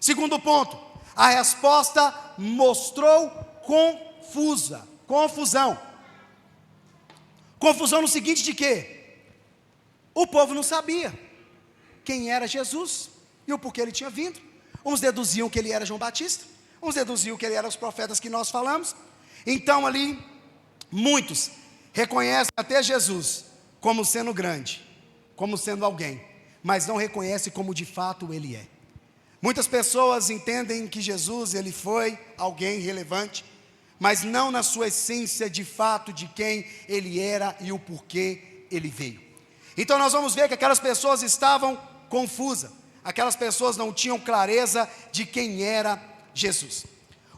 Segundo ponto, a resposta mostrou confusão. Confusão no seguinte de quê? O povo não sabia quem era Jesus e o porquê Ele tinha vindo. Uns deduziam que Ele era João Batista, uns deduziam que Ele era os profetas que nós falamos. Então ali, muitos reconhecem até Jesus como sendo grande, como sendo alguém, mas não reconhecem como de fato Ele é. Muitas pessoas entendem que Jesus, Ele foi alguém relevante, mas não na sua essência de fato de quem Ele era e o porquê Ele veio. Então nós vamos ver que aquelas pessoas estavam confusas, aquelas pessoas não tinham clareza de quem era Jesus.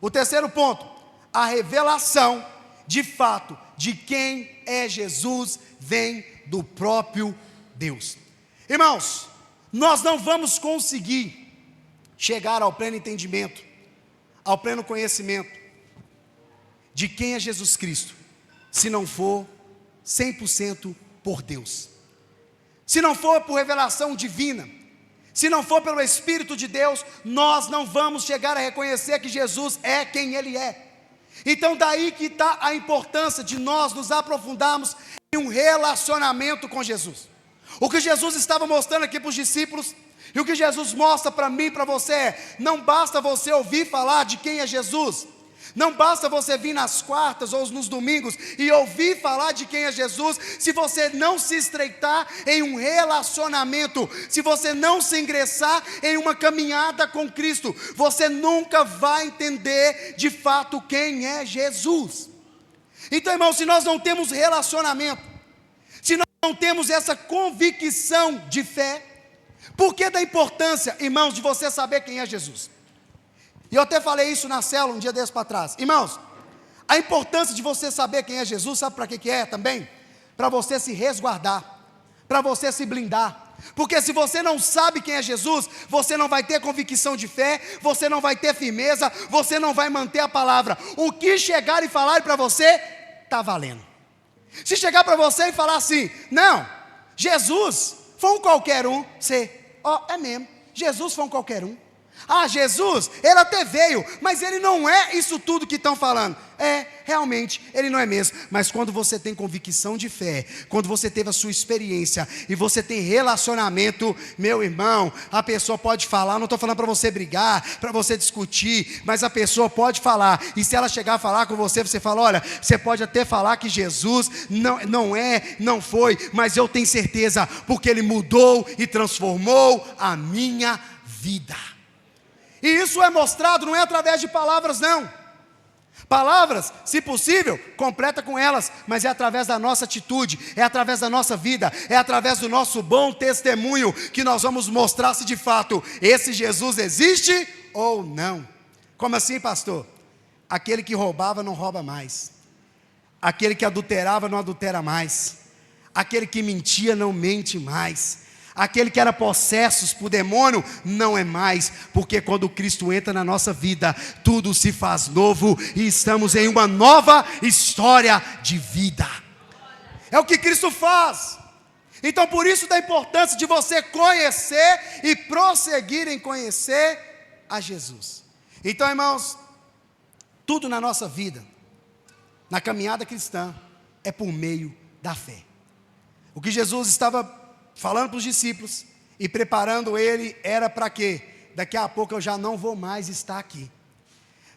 O terceiro ponto, a revelação de fato de quem é Jesus vem do próprio Deus. Irmãos, nós não vamos conseguir chegar ao pleno entendimento, ao pleno conhecimento de quem é Jesus Cristo, se não for 100% por Deus. Se não for por revelação divina, se não for pelo Espírito de Deus, nós não vamos chegar a reconhecer que Jesus é quem Ele é. Então daí que está a importância de nós nos aprofundarmos em um relacionamento com Jesus. O que Jesus estava mostrando aqui para os discípulos, e o que Jesus mostra para mim e para você é: não basta você ouvir falar de quem é Jesus, Não basta você vir nas quartas ou nos domingos e ouvir falar de quem é Jesus, se você não se estreitar em um relacionamento, se você não se ingressar em uma caminhada com Cristo, você nunca vai entender de fato quem é Jesus. Então, irmão, se nós não temos relacionamento, se nós não temos essa convicção de fé, por que da importância, irmãos, de você saber quem é Jesus? E eu até falei isso na célula um dia desse para trás. Irmãos, a importância de você saber quem é Jesus, sabe para que é também? Para você se resguardar, para você se blindar. Porque se você não sabe quem é Jesus, você não vai ter convicção de fé, você não vai ter firmeza, você não vai manter a palavra. O que chegar e falar para você, está valendo. Se chegar para você e falar assim, não, Jesus foi um qualquer um, você, é mesmo, Jesus foi um qualquer um. Jesus, ele até veio, mas ele não é isso tudo que estão falando. Realmente, ele não é mesmo. Mas quando você tem convicção de fé, quando você teve a sua experiência e você tem relacionamento, meu irmão, a pessoa pode falar, não estou falando para você brigar, para você discutir, mas a pessoa pode falar, e se ela chegar a falar com você, você fala, olha, você pode até falar que Jesus não foi, mas eu tenho certeza, porque ele mudou e transformou a minha vida. E isso é mostrado, não é através de palavras não. Palavras, se possível, completa com elas, mas é através da nossa atitude, é através da nossa vida, é através do nosso bom testemunho, que nós vamos mostrar se de fato esse Jesus existe ou não. Como assim, pastor? Aquele que roubava não rouba mais, aquele que adulterava não adultera mais, aquele que mentia não mente mais, aquele que era possesso por demônio, não é mais, porque quando Cristo entra na nossa vida, tudo se faz novo, e estamos em uma nova história de vida, é o que Cristo faz. Então por isso da importância de você conhecer e prosseguir em conhecer a Jesus. Então, irmãos, tudo na nossa vida, na caminhada cristã, é por meio da fé. O que Jesus estava falando para os discípulos e preparando ele, era para quê? Daqui a pouco eu já não vou mais estar aqui,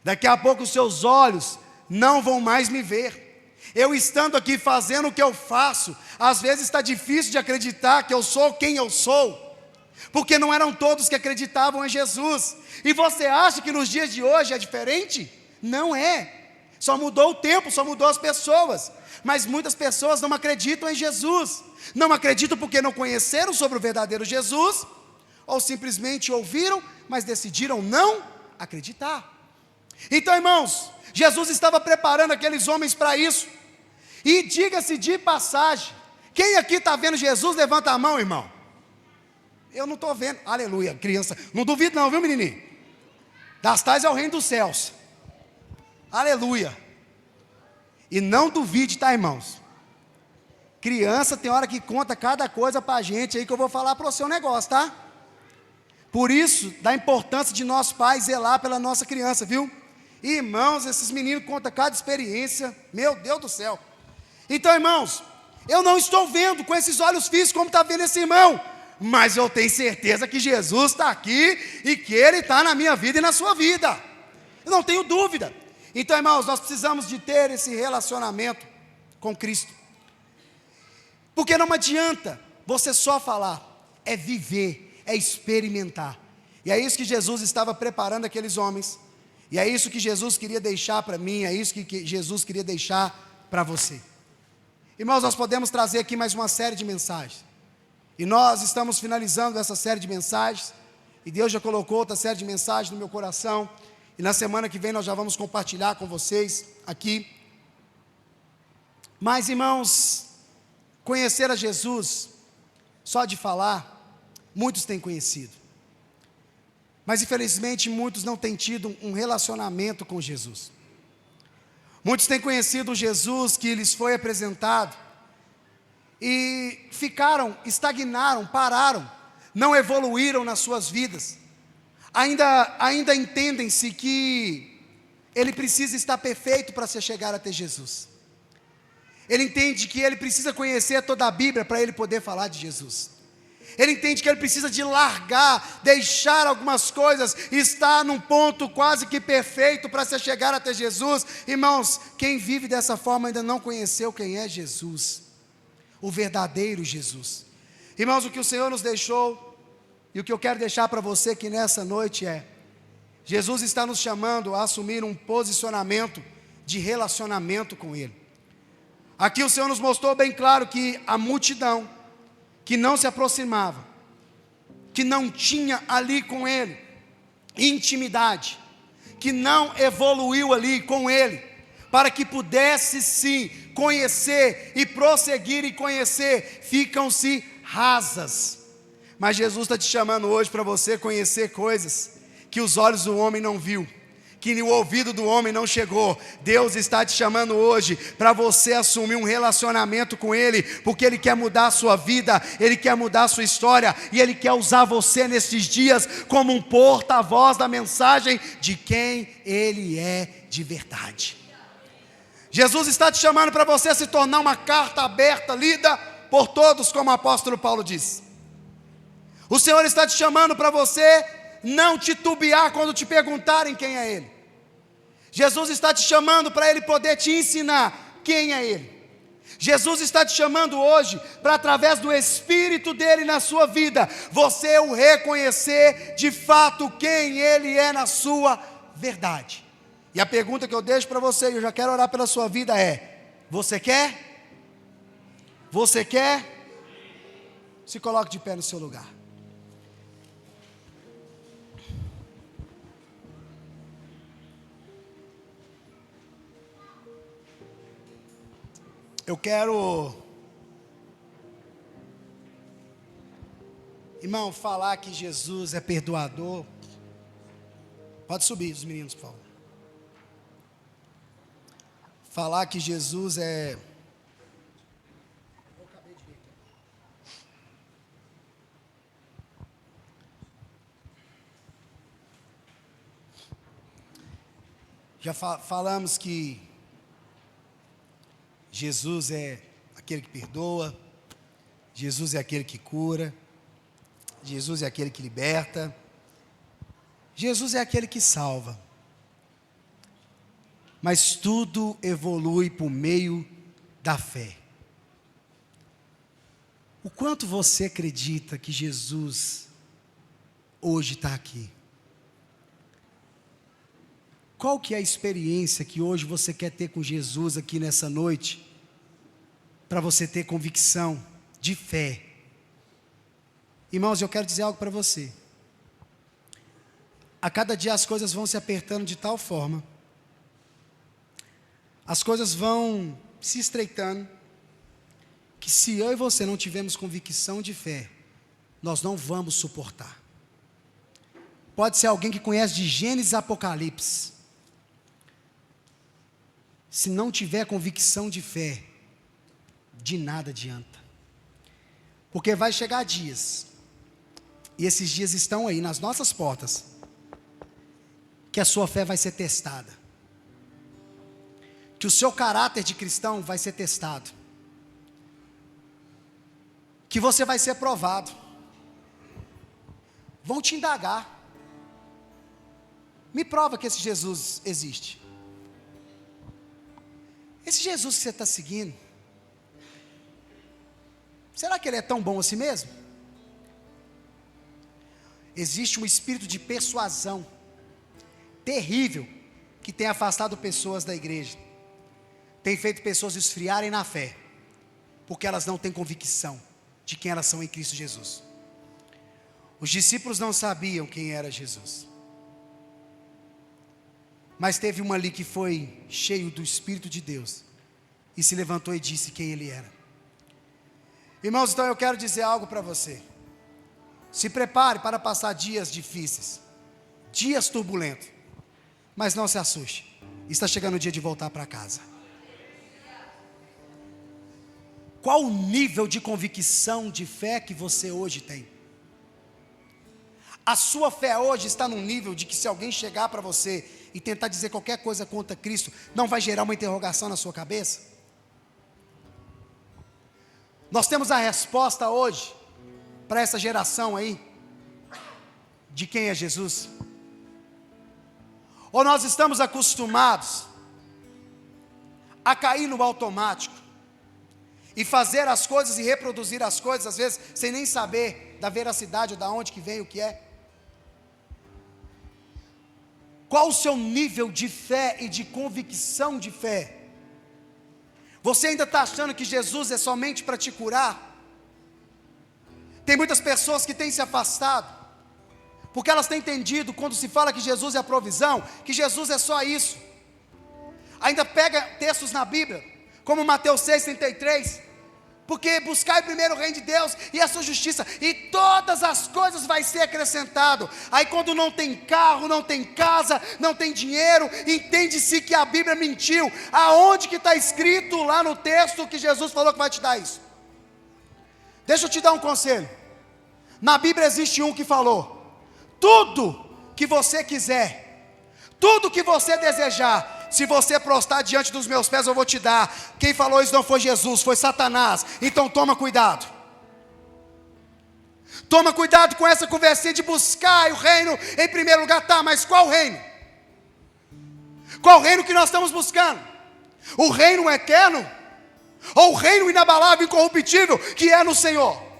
daqui a pouco os seus olhos não vão mais me ver, eu estando aqui fazendo o que eu faço, às vezes está difícil de acreditar que eu sou quem eu sou, porque não eram todos que acreditavam em Jesus, e você acha que nos dias de hoje é diferente? Não é, só mudou o tempo, só mudou as pessoas, mas muitas pessoas não acreditam em Jesus, não acreditam porque não conheceram sobre o verdadeiro Jesus, ou simplesmente ouviram, mas decidiram não acreditar. Então, irmãos, Jesus estava preparando aqueles homens para isso, e diga-se de passagem, quem aqui está vendo Jesus, levanta a mão, irmão. Eu não estou vendo, aleluia, criança, não duvido não, viu menininho? Das tais é o reino dos céus, aleluia. E não duvide, tá, irmãos? Criança tem hora que conta cada coisa para a gente aí, que eu vou falar para o seu negócio, tá? Por isso, da importância de nós pais zelar pela nossa criança, viu? Irmãos, esses meninos contam cada experiência, meu Deus do céu. Então, irmãos, eu não estou vendo com esses olhos físicos como está vendo esse irmão, mas eu tenho certeza que Jesus está aqui e que Ele está na minha vida e na sua vida. Eu não tenho dúvida. Então, irmãos, nós precisamos de ter esse relacionamento com Cristo, porque não adianta você só falar, é viver, é experimentar, e é isso que Jesus estava preparando aqueles homens, e é isso que Jesus queria deixar para mim, é isso que Jesus queria deixar para você. Irmãos, nós podemos trazer aqui mais uma série de mensagens, e nós estamos finalizando essa série de mensagens, e Deus já colocou outra série de mensagens no meu coração, e na semana que vem nós já vamos compartilhar com vocês aqui. Mas, irmãos, conhecer a Jesus, só de falar, muitos têm conhecido, mas infelizmente muitos não têm tido um relacionamento com Jesus. Muitos têm conhecido o Jesus que lhes foi apresentado e ficaram, estagnaram, pararam, não evoluíram nas suas vidas. Ainda entendem-se que ele precisa estar perfeito para se chegar até Jesus. Ele entende que ele precisa conhecer toda a Bíblia para ele poder falar de Jesus. Ele entende que ele precisa de largar, deixar algumas coisas, estar num ponto quase que perfeito para se chegar até Jesus. Irmãos, quem vive dessa forma ainda não conheceu quem é Jesus, o verdadeiro Jesus. Irmãos, o que o Senhor nos deixou, e o que eu quero deixar para você aqui nessa noite é: Jesus está nos chamando a assumir um posicionamento de relacionamento com Ele. Aqui o Senhor nos mostrou bem claro que a multidão que não se aproximava, que não tinha ali com Ele intimidade, que não evoluiu ali com Ele, para que pudesse sim conhecer e prosseguir e conhecer, ficam-se rasas. Mas Jesus está te chamando hoje para você conhecer coisas que os olhos do homem não viu, que o ouvido do homem não chegou. Deus está te chamando hoje para você assumir um relacionamento com Ele, porque Ele quer mudar a sua vida, Ele quer mudar a sua história, e Ele quer usar você nesses dias como um porta-voz da mensagem de quem Ele é de verdade. Jesus está te chamando para você se tornar uma carta aberta, lida por todos, como o apóstolo Paulo diz. O Senhor está te chamando para você não titubear quando te perguntarem quem é Ele. Jesus está te chamando para Ele poder te ensinar quem é Ele. Jesus está te chamando hoje para, através do Espírito dEle na sua vida, você o reconhecer de fato quem Ele é na sua verdade. E a pergunta que eu deixo para você, e eu já quero orar pela sua vida, é: você quer? Você quer? Se coloque de pé no seu lugar. Eu quero, irmão, falar que Jesus é perdoador. Pode subir os meninos, por favor. Falar que Jesus é... Já falamos que Jesus é aquele que perdoa, Jesus é aquele que cura, Jesus é aquele que liberta, Jesus é aquele que salva. Mas tudo evolui por meio da fé. O quanto você acredita que Jesus hoje está aqui? Qual que é a experiência que hoje você quer ter com Jesus aqui nessa noite, para você ter convicção de fé? Irmãos, eu quero dizer algo para você. A cada dia as coisas vão se apertando de tal forma, as coisas vão se estreitando, que se eu e você não tivermos convicção de fé, nós não vamos suportar. Pode ser alguém que conhece de Gênesis a Apocalipse. Se não tiver convicção de fé, de nada adianta. Porque vai chegar dias, e esses dias estão aí nas nossas portas, que a sua fé vai ser testada, que o seu caráter de cristão vai ser testado, que você vai ser provado. Vão te indagar: me prova que esse Jesus existe. Esse Jesus que você está seguindo, será que ele é tão bom assim mesmo? Existe um espírito de persuasão terrível que tem afastado pessoas da igreja, tem feito pessoas esfriarem na fé, porque elas não têm convicção de quem elas são em Cristo Jesus. Os discípulos não sabiam quem era Jesus, mas teve uma ali que foi cheio do Espírito de Deus, e se levantou e disse quem ele era. Irmãos, então eu quero dizer algo para você. Se prepare para passar dias difíceis, dias turbulentos, mas não se assuste, está chegando o dia de voltar para casa. Qual o nível de convicção de fé que você hoje tem? A sua fé hoje está num nível de que, se alguém chegar para você e tentar dizer qualquer coisa contra Cristo, não vai gerar uma interrogação na sua cabeça? Nós temos a resposta hoje para essa geração aí de quem é Jesus? Ou nós estamos acostumados a cair no automático e fazer as coisas e reproduzir as coisas, às vezes sem nem saber da veracidade ou da onde que vem o que é? Qual o seu nível de fé e de convicção de fé? Você ainda está achando que Jesus é somente para te curar? Tem muitas pessoas que têm se afastado, porque elas têm entendido, quando se fala que Jesus é a provisão, que Jesus é só isso. Ainda pega textos na Bíblia, como Mateus 6,33, porque buscai primeiro o reino de Deus e a sua justiça, e todas as coisas vai ser acrescentado. Aí quando não tem carro, não tem casa, não tem dinheiro, entende-se que a Bíblia mentiu. Aonde que está escrito lá no texto que Jesus falou que vai te dar isso? Deixa eu te dar um conselho. Na Bíblia existe um que falou: tudo que você quiser, tudo que você desejar, se você prostrar diante dos meus pés, eu vou te dar. Quem falou isso não foi Jesus, foi Satanás. Então toma cuidado. Toma cuidado com essa conversinha de buscar o reino em primeiro lugar. Tá, mas qual reino? Qual reino que nós estamos buscando? O reino eterno? Ou o reino inabalável, incorruptível, que é no Senhor?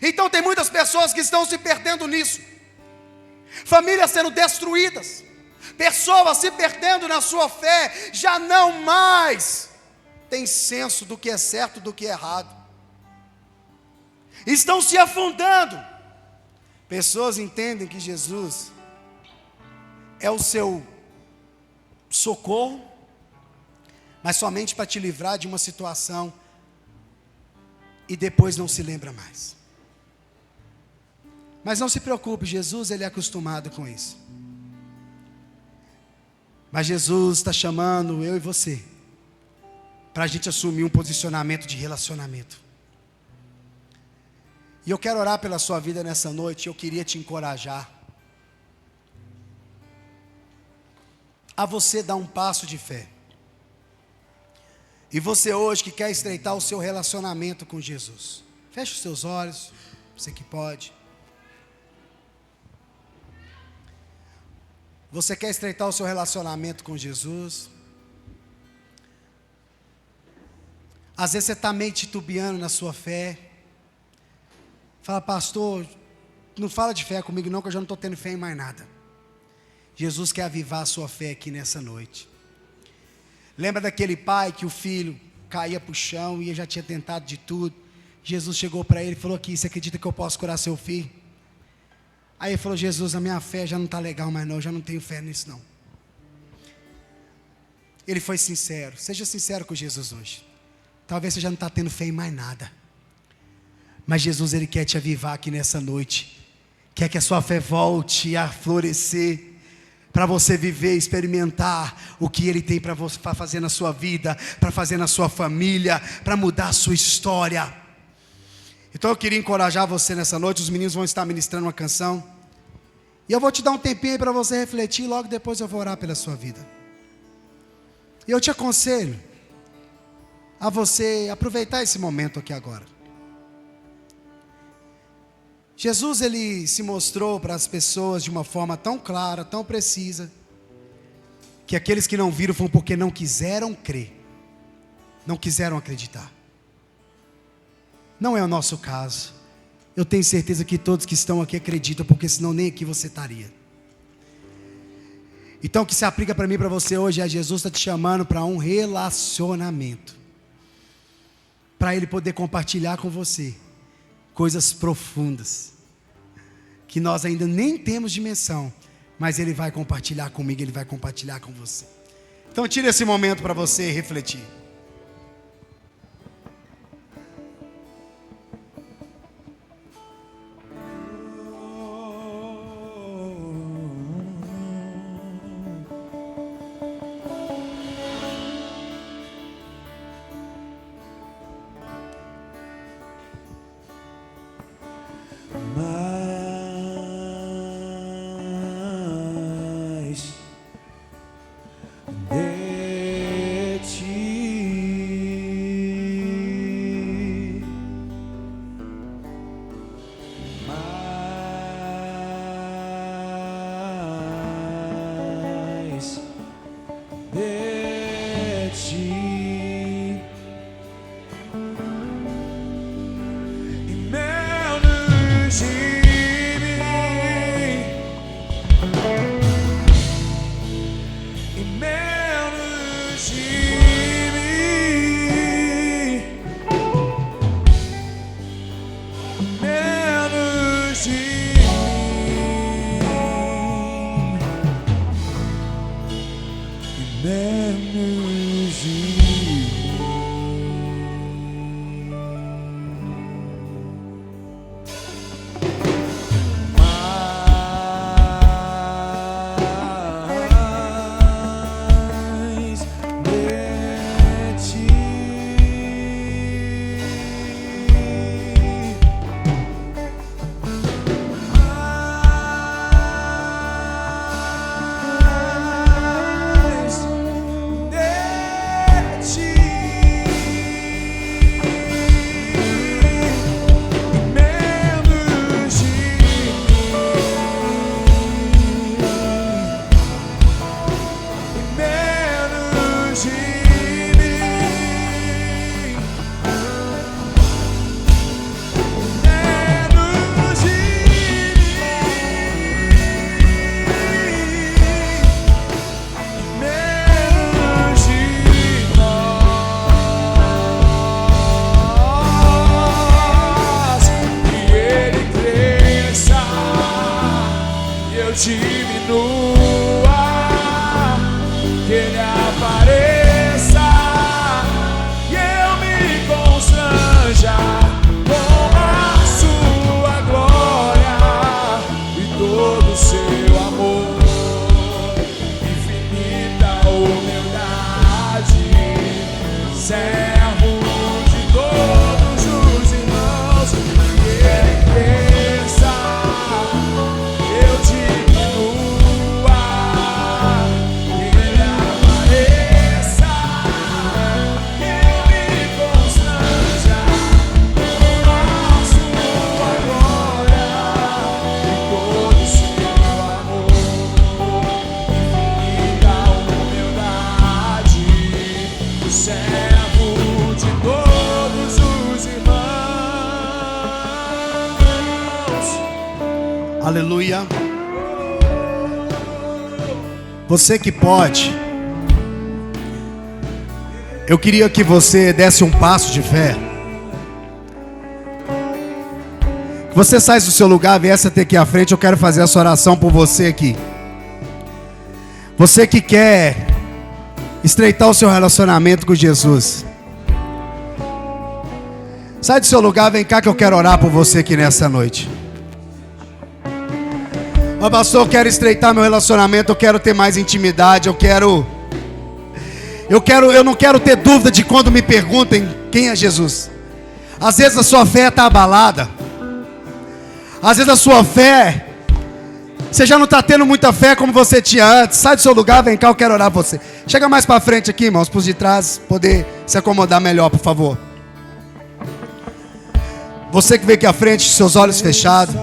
Então tem muitas pessoas que estão se perdendo nisso. Famílias sendo destruídas, pessoas se perdendo na sua fé, já não mais tem senso do que é certo e do que é errado, estão se afundando. Pessoas entendem que Jesus é o seu socorro, mas somente para te livrar de uma situação, e depois não se lembra mais. Mas não se preocupe, Jesus ele é acostumado com isso. Mas Jesus está chamando eu e você para a gente assumir um posicionamento de relacionamento. E eu quero orar pela sua vida nessa noite. Eu queria te encorajar a você dar um passo de fé. E você hoje que quer estreitar o seu relacionamento com Jesus, feche os seus olhos, você que pode. Você quer estreitar o seu relacionamento com Jesus? Às vezes você está meio titubeando na sua fé. Fala: pastor, não fala de fé comigo não, que eu já não estou tendo fé em mais nada. Jesus quer avivar a sua fé aqui nessa noite. Lembra daquele pai que o filho caía para o chão e já tinha tentado de tudo? Jesus chegou para ele e falou: aqui, você acredita que eu posso curar seu filho? Aí ele falou: Jesus, a minha fé já não está legal mais não, eu já não tenho fé nisso não. Ele foi sincero. Seja sincero com Jesus hoje. Talvez você já não está tendo fé em mais nada, mas Jesus ele quer te avivar aqui nessa noite. Quer que a sua fé volte a florescer, para você viver, experimentar o que Ele tem para fazer na sua vida, para fazer na sua família, para mudar a sua história. Então eu queria encorajar você nessa noite. Os meninos vão estar ministrando uma canção, e eu vou te dar um tempinho aí para você refletir, e logo depois eu vou orar pela sua vida. E eu te aconselho a você aproveitar esse momento aqui agora. Jesus ele se mostrou para as pessoas de uma forma tão clara, tão precisa, que aqueles que não viram foram porque não quiseram crer, não quiseram acreditar. Não é o nosso caso. Eu tenho certeza que todos que estão aqui acreditam, porque senão nem aqui você estaria. Então o que se aplica para mim e para você hoje é: Jesus está te chamando para um relacionamento, para Ele poder compartilhar com você coisas profundas, que nós ainda nem temos dimensão, mas Ele vai compartilhar comigo, Ele vai compartilhar com você. Então tire esse momento para você refletir. Mas de ti menos de diminua, que ele apareça e eu me constranja com a sua glória e todo o seu amor, infinita humildade, servo de todos os irmãos, que ele cresça, eu diminua, que ele apareça, que eu me constranja com a sua glória e todo o seu amor, infinita humildade, servo de todos os irmãos. Aleluia. Você que pode, eu queria que você desse um passo de fé. Que você saísse do seu lugar, viesse até aqui à frente. Eu quero fazer essa oração por você aqui. Você que quer estreitar o seu relacionamento com Jesus, sai do seu lugar, vem cá que eu quero orar por você aqui nessa noite. Mas pastor, eu quero estreitar meu relacionamento, eu quero ter mais intimidade, eu não quero ter dúvida de quando me perguntem quem é Jesus. Às vezes a sua fé está abalada. Às vezes a sua fé, você já não está tendo muita fé como você tinha antes. Sai do seu lugar, vem cá, eu quero orar por você. Chega mais para frente aqui, irmãos, para os de trás poder se acomodar melhor, por favor. Você que veio aqui à frente, seus olhos fechados.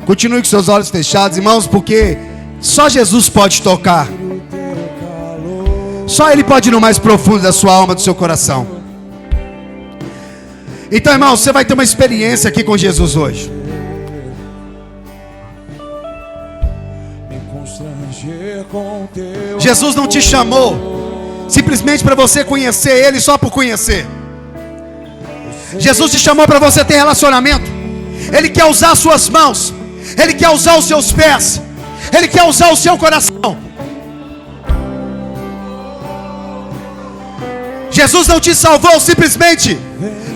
Continue com seus olhos fechados, irmãos, porque só Jesus pode tocar. Só Ele pode ir no mais profundo da sua alma, do seu coração. Então, irmão, você vai ter uma experiência aqui com Jesus hoje. Jesus não te chamou simplesmente para você conhecer Ele só por conhecer. Jesus te chamou para você ter relacionamento. Ele quer usar as suas mãos, Ele quer usar os seus pés, Ele quer usar o seu coração. Jesus não te salvou simplesmente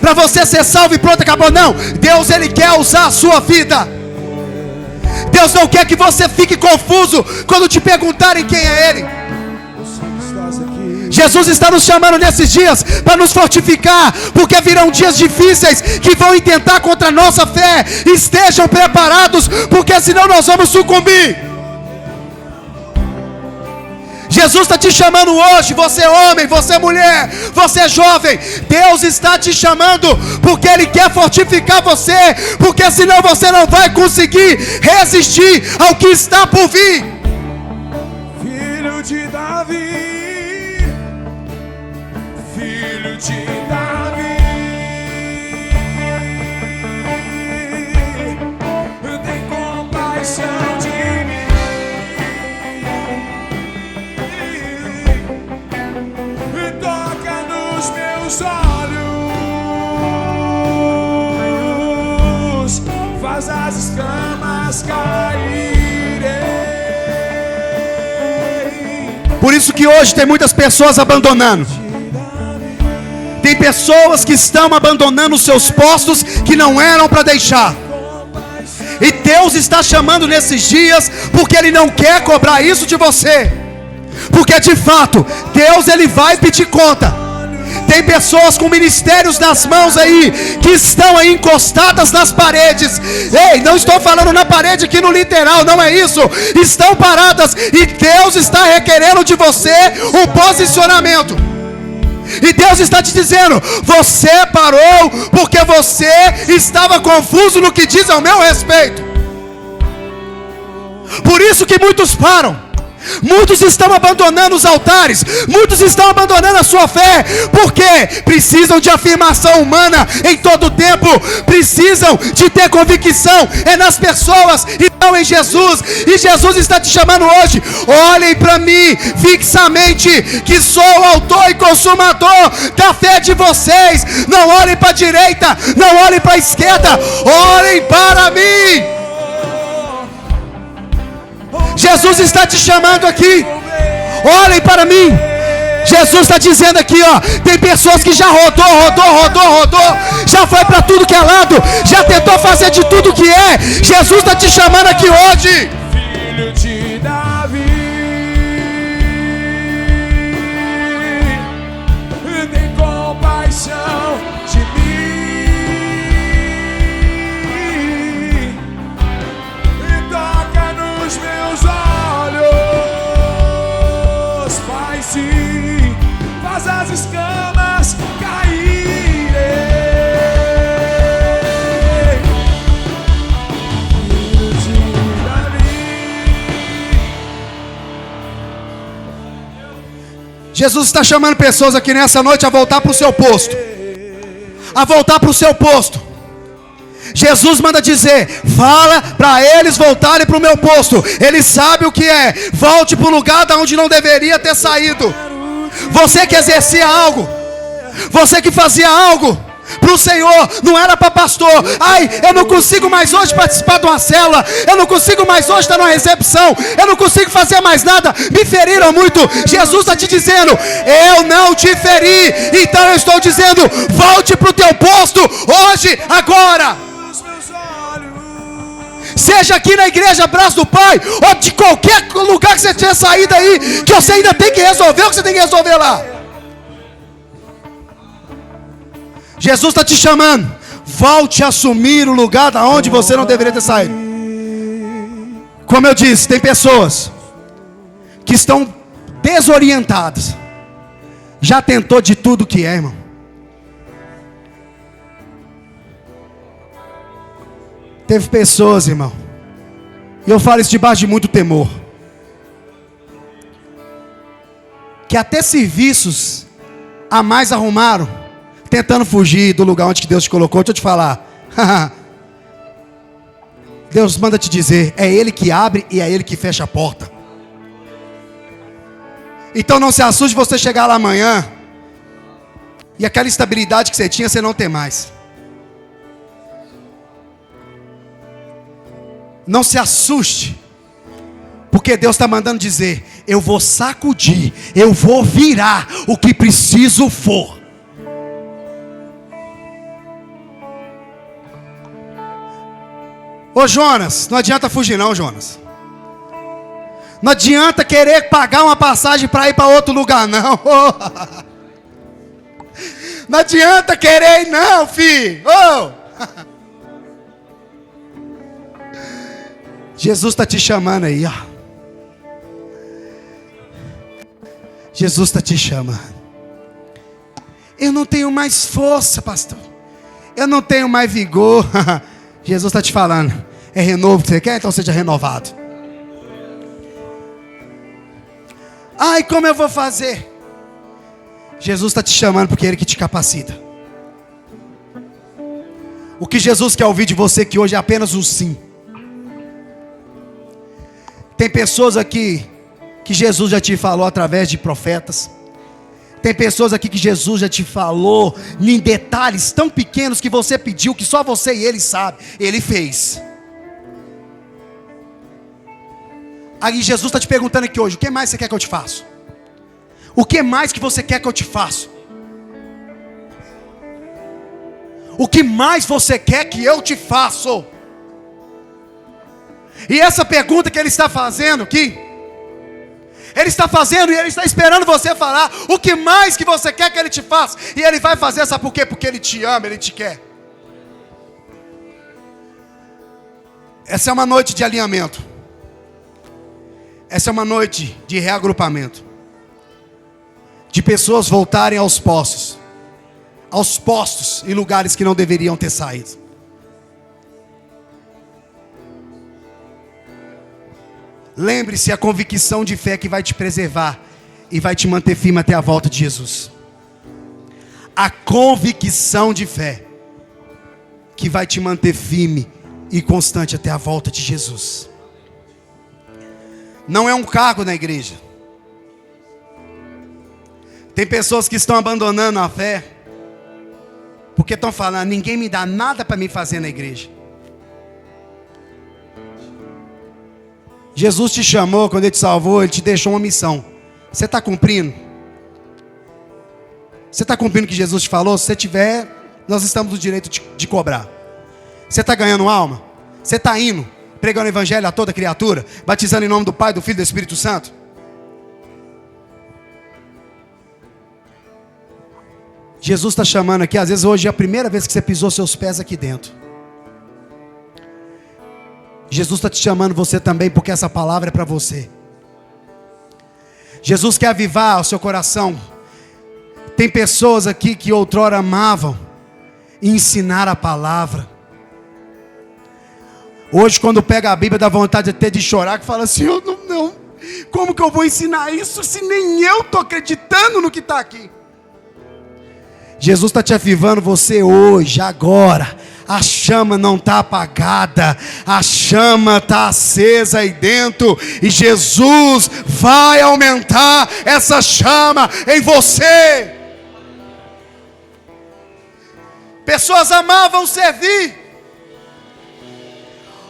para você ser salvo e pronto, acabou. Não, Deus, Ele quer usar a sua vida. Deus não quer que você fique confuso quando te perguntarem quem é Ele. Jesus está nos chamando nesses dias para nos fortificar, porque virão dias difíceis que vão intentar contra a nossa fé. Estejam preparados, porque senão nós vamos sucumbir. Jesus está te chamando hoje, você homem, você mulher, você jovem. Deus está te chamando porque Ele quer fortificar você, porque senão você não vai conseguir resistir ao que está por vir. Filho de Davi, filho de Davi, tem compaixão de mim. Toca nos meus olhos, faz as escamas caírem. Por isso que hoje tem muitas pessoas abandonando. Tem pessoas que estão abandonando os seus postos que não eram para deixar. E Deus está chamando nesses dias, porque Ele não quer cobrar isso de você. Porque de fato, Deus Ele vai pedir conta. Tem pessoas com ministérios nas mãos aí, que estão aí encostadas nas paredes. Ei, não estou falando na parede aqui no literal, não é isso. Estão paradas e Deus está requerendo de você um posicionamento. E Deus está te dizendo: você parou porque você estava confuso no que diz ao meu respeito. Por isso que muitos param. Muitos estão abandonando os altares. Muitos estão abandonando a sua fé. Porque precisam de afirmação humana em todo tempo. Precisam de ter convicção nas pessoas e não em Jesus. E Jesus está te chamando hoje: olhem para mim fixamente, que sou o autor e consumador da fé de vocês. Não olhem para a direita, não olhem para a esquerda, olhem para mim. Jesus está te chamando aqui. Olhem para mim. Jesus está dizendo aqui, ó. Tem pessoas que já rodou. Já foi para tudo que é lado. Já tentou fazer de tudo que é. Jesus está te chamando aqui hoje. Filho de Davi, tem compaixão de mim. Meus olhos, Pai, sim, faz as escamas caírem. Filho de Davi. Jesus está chamando pessoas aqui nessa noite a voltar para o seu posto. A voltar para o seu posto. Jesus manda dizer: fala para eles voltarem para o meu posto. Ele sabe o que é. Volte para o lugar de onde não deveria ter saído. Você que exercia algo, você que fazia algo para o Senhor, não era para pastor. Ai, eu não consigo mais hoje participar de uma célula. Eu não consigo mais hoje estar numa recepção. Eu não consigo fazer mais nada. Me feriram muito. Jesus está te dizendo: eu não te feri. Então eu estou dizendo: volte para o teu posto hoje, agora. Seja aqui na igreja Braço do Pai, ou de qualquer lugar que você tenha saído aí, que você ainda tem que resolver o que você tem que resolver lá. Jesus está te chamando: volte a assumir o lugar da onde você não deveria ter saído. Como eu disse, tem pessoas que estão desorientadas. Já tentou de tudo que é, irmão. Teve pessoas, irmão, e eu falo isso debaixo de muito temor, que até serviços a mais arrumaram, tentando fugir do lugar onde Deus te colocou. Deixa eu te falar. Deus manda te dizer: é Ele que abre e é Ele que fecha a porta. Então não se assuste você chegar lá amanhã e aquela estabilidade que você tinha, você não tem mais. Não se assuste, porque Deus está mandando dizer: eu vou sacudir, eu vou virar o que preciso for. Ô Jonas, não adianta fugir não, Jonas. Não adianta querer pagar uma passagem para ir para outro lugar não. Não adianta querer ir não, filho. Jesus está te chamando aí, ó. Jesus está te chamando. Eu não tenho mais força, pastor. Eu não tenho mais vigor. Jesus está te falando: é renovo que você quer? Então seja renovado. Ai, como eu vou fazer? Jesus está te chamando porque é Ele que te capacita. O que Jesus quer ouvir de você que hoje é apenas um sim. Tem pessoas aqui que Jesus já te falou através de profetas. Tem pessoas aqui que Jesus já te falou em detalhes tão pequenos que você pediu, que só você e Ele sabe. Ele fez. Aí Jesus está te perguntando aqui hoje: o que mais você quer que eu te faça? O que mais que você quer que eu te faça? O que mais você quer que eu te faça? E essa pergunta que ele está fazendo aqui, ele está fazendo e ele está esperando você falar o que mais que você quer que ele te faça. E ele vai fazer, sabe por quê? Porque ele te ama, ele te quer. Essa é uma noite de alinhamento. Essa é uma noite de reagrupamento. De pessoas voltarem aos postos em lugares que não deveriam ter saído. Lembre-se, a convicção de fé que vai te preservar e vai te manter firme até a volta de Jesus. A convicção de fé que vai te manter firme e constante até a volta de Jesus. Não é um cargo na igreja. Tem pessoas que estão abandonando a fé porque estão falando: ninguém me dá nada para me fazer na igreja. Jesus te chamou, quando Ele te salvou, Ele te deixou uma missão. Você está cumprindo? Você está cumprindo o que Jesus te falou? Se você tiver, nós estamos no direito de cobrar. Você está ganhando alma? Você está indo, pregando o evangelho a toda criatura, batizando em nome do Pai, do Filho e do Espírito Santo? Jesus está chamando aqui, às vezes hoje é a primeira vez que você pisou seus pés aqui dentro. Jesus está te chamando você também, porque essa palavra é para você. Jesus quer avivar o seu coração. Tem pessoas aqui que outrora amavam ensinar a palavra. Hoje, quando pega a Bíblia, dá vontade até de chorar, que fala assim: eu não, como que eu vou ensinar isso se nem eu estou acreditando no que está aqui? Jesus está te avivando você hoje, agora. A chama não está apagada, a chama está acesa aí dentro, e Jesus vai aumentar essa chama em você. Pessoas amavam servir,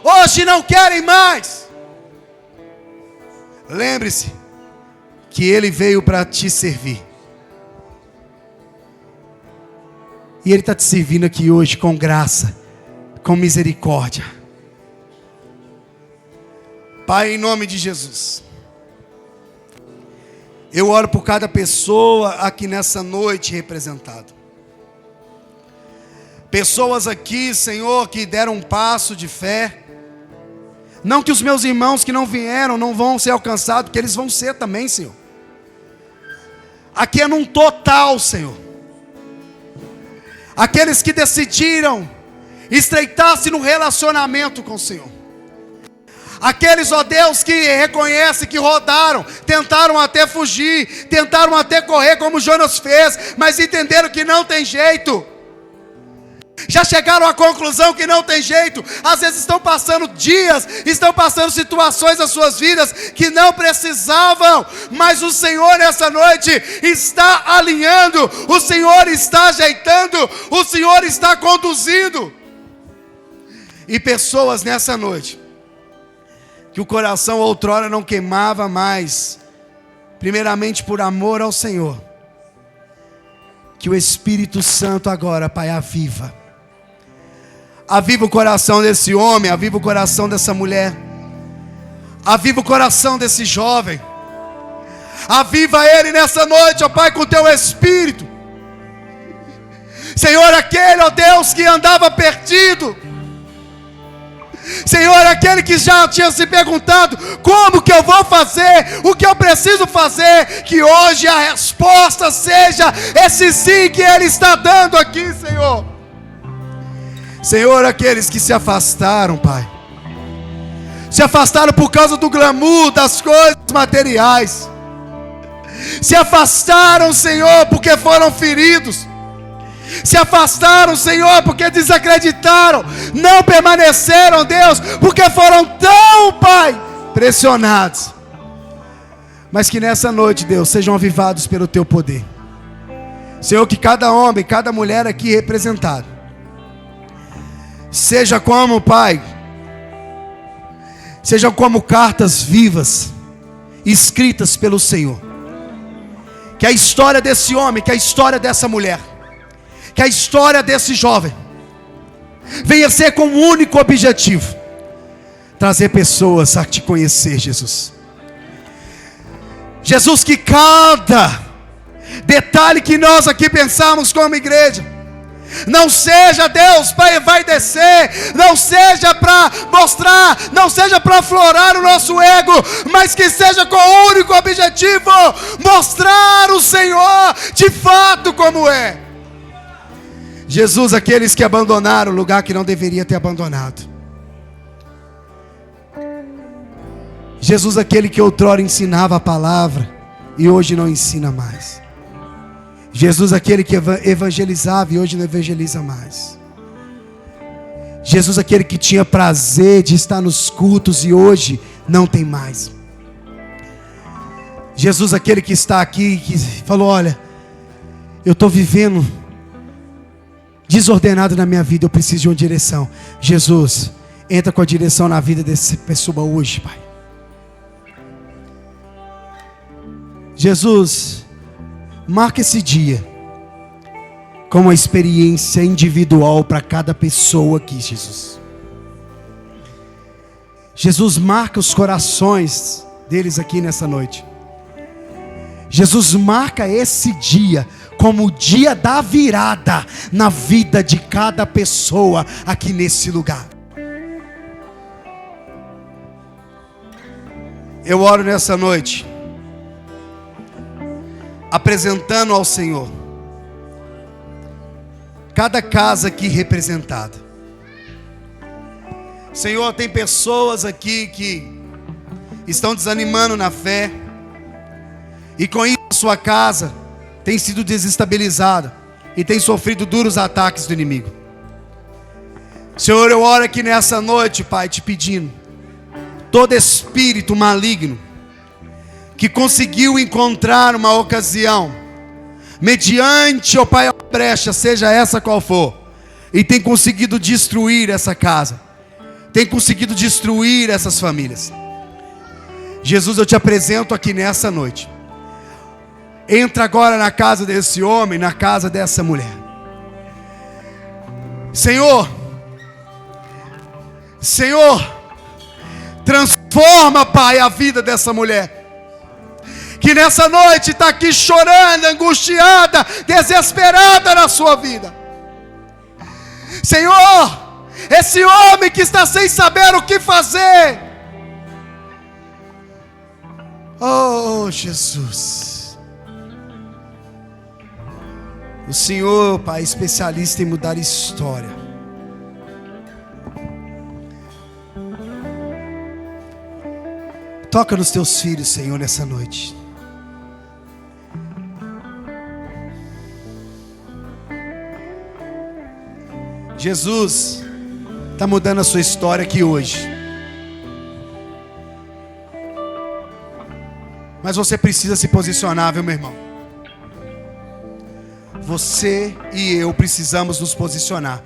hoje não querem mais. Lembre-se que Ele veio para te servir. E Ele está te servindo aqui hoje com graça, com misericórdia. Pai, em nome de Jesus, eu oro por cada pessoa aqui nessa noite representada. Pessoas aqui, Senhor, que deram um passo de fé. Não que os meus irmãos que não vieram não vão ser alcançados, porque eles vão ser também, Senhor. Aqui é num total, Senhor. Aqueles que decidiram estreitar-se no relacionamento com o Senhor. Aqueles, ó Deus, que reconhecem que rodaram, tentaram até fugir, tentaram até correr como Jonas fez, mas entenderam que não tem jeito. Já chegaram à conclusão que não tem jeito. Às vezes estão passando dias, estão passando situações nas suas vidas que não precisavam, mas o Senhor nessa noite está alinhando, o Senhor está ajeitando, o Senhor está conduzindo. E pessoas nessa noite que o coração outrora não queimava mais, primeiramente por amor ao Senhor, que o Espírito Santo agora, Pai, aviva o coração desse homem, aviva o coração dessa mulher, aviva o coração desse jovem, aviva ele nessa noite, ó Pai, com o teu Espírito. Senhor, aquele, ó Deus, que andava perdido, Senhor, aquele que já tinha se perguntado: como que eu vou fazer, o que eu preciso fazer, que hoje a resposta seja esse sim que Ele está dando aqui, Senhor. Senhor, aqueles que se afastaram, Pai, se afastaram por causa do glamour das coisas materiais, se afastaram, Senhor, porque foram feridos, se afastaram, Senhor, porque desacreditaram, não permaneceram, Deus, porque foram tão, Pai, pressionados. Mas que nessa noite, Deus, sejam avivados pelo Teu poder. Senhor, que cada homem, cada mulher aqui representado seja como, Pai, sejam como cartas vivas, escritas pelo Senhor, que a história desse homem, que a história dessa mulher, que a história desse jovem venha ser com um único objetivo: trazer pessoas a te conhecer, Jesus. Jesus, que cada detalhe que nós aqui pensamos como igreja, não seja, Deus, para vai descer, não seja para mostrar, não seja para aflorar o nosso ego, mas que seja com o único objetivo: mostrar o Senhor de fato como é. Jesus, aqueles que abandonaram o lugar que não deveria ter abandonado. Jesus, aquele que outrora ensinava a palavra e hoje não ensina mais. Jesus, aquele que evangelizava e hoje não evangeliza mais. Jesus, aquele que tinha prazer de estar nos cultos e hoje não tem mais. Jesus, aquele que está aqui, que falou: olha, eu estou vivendo desordenado na minha vida, eu preciso de uma direção. Jesus, entra com a direção na vida dessa pessoa hoje, Pai. Jesus, marca esse dia com uma experiência individual para cada pessoa aqui, Jesus. Jesus, marca os corações deles aqui nessa noite. Jesus, marca esse dia como o dia da virada na vida de cada pessoa aqui nesse lugar. Eu oro nessa noite, apresentando ao Senhor cada casa aqui representada. Senhor, tem pessoas aqui que estão desanimando na fé, e com isso a sua casa tem sido desestabilizada e tem sofrido duros ataques do inimigo. Senhor, eu oro aqui nessa noite, Pai, te pedindo: todo espírito maligno que conseguiu encontrar uma ocasião, mediante, ó Pai, a brecha, seja essa qual for, e tem conseguido destruir essa casa, tem conseguido destruir essas famílias. Jesus, eu te apresento aqui nessa noite. Entra agora na casa desse homem, na casa dessa mulher. Senhor, transforma, Pai, a vida dessa mulher, que nessa noite está aqui chorando, angustiada, desesperada na sua vida. Senhor, esse homem que está sem saber o que fazer. Oh, Jesus. O Senhor, Pai, é especialista em mudar história. Toca nos teus filhos, Senhor, nessa noite. Jesus está mudando a sua história aqui hoje. Mas você precisa se posicionar, viu, meu irmão? Você e eu precisamos nos posicionar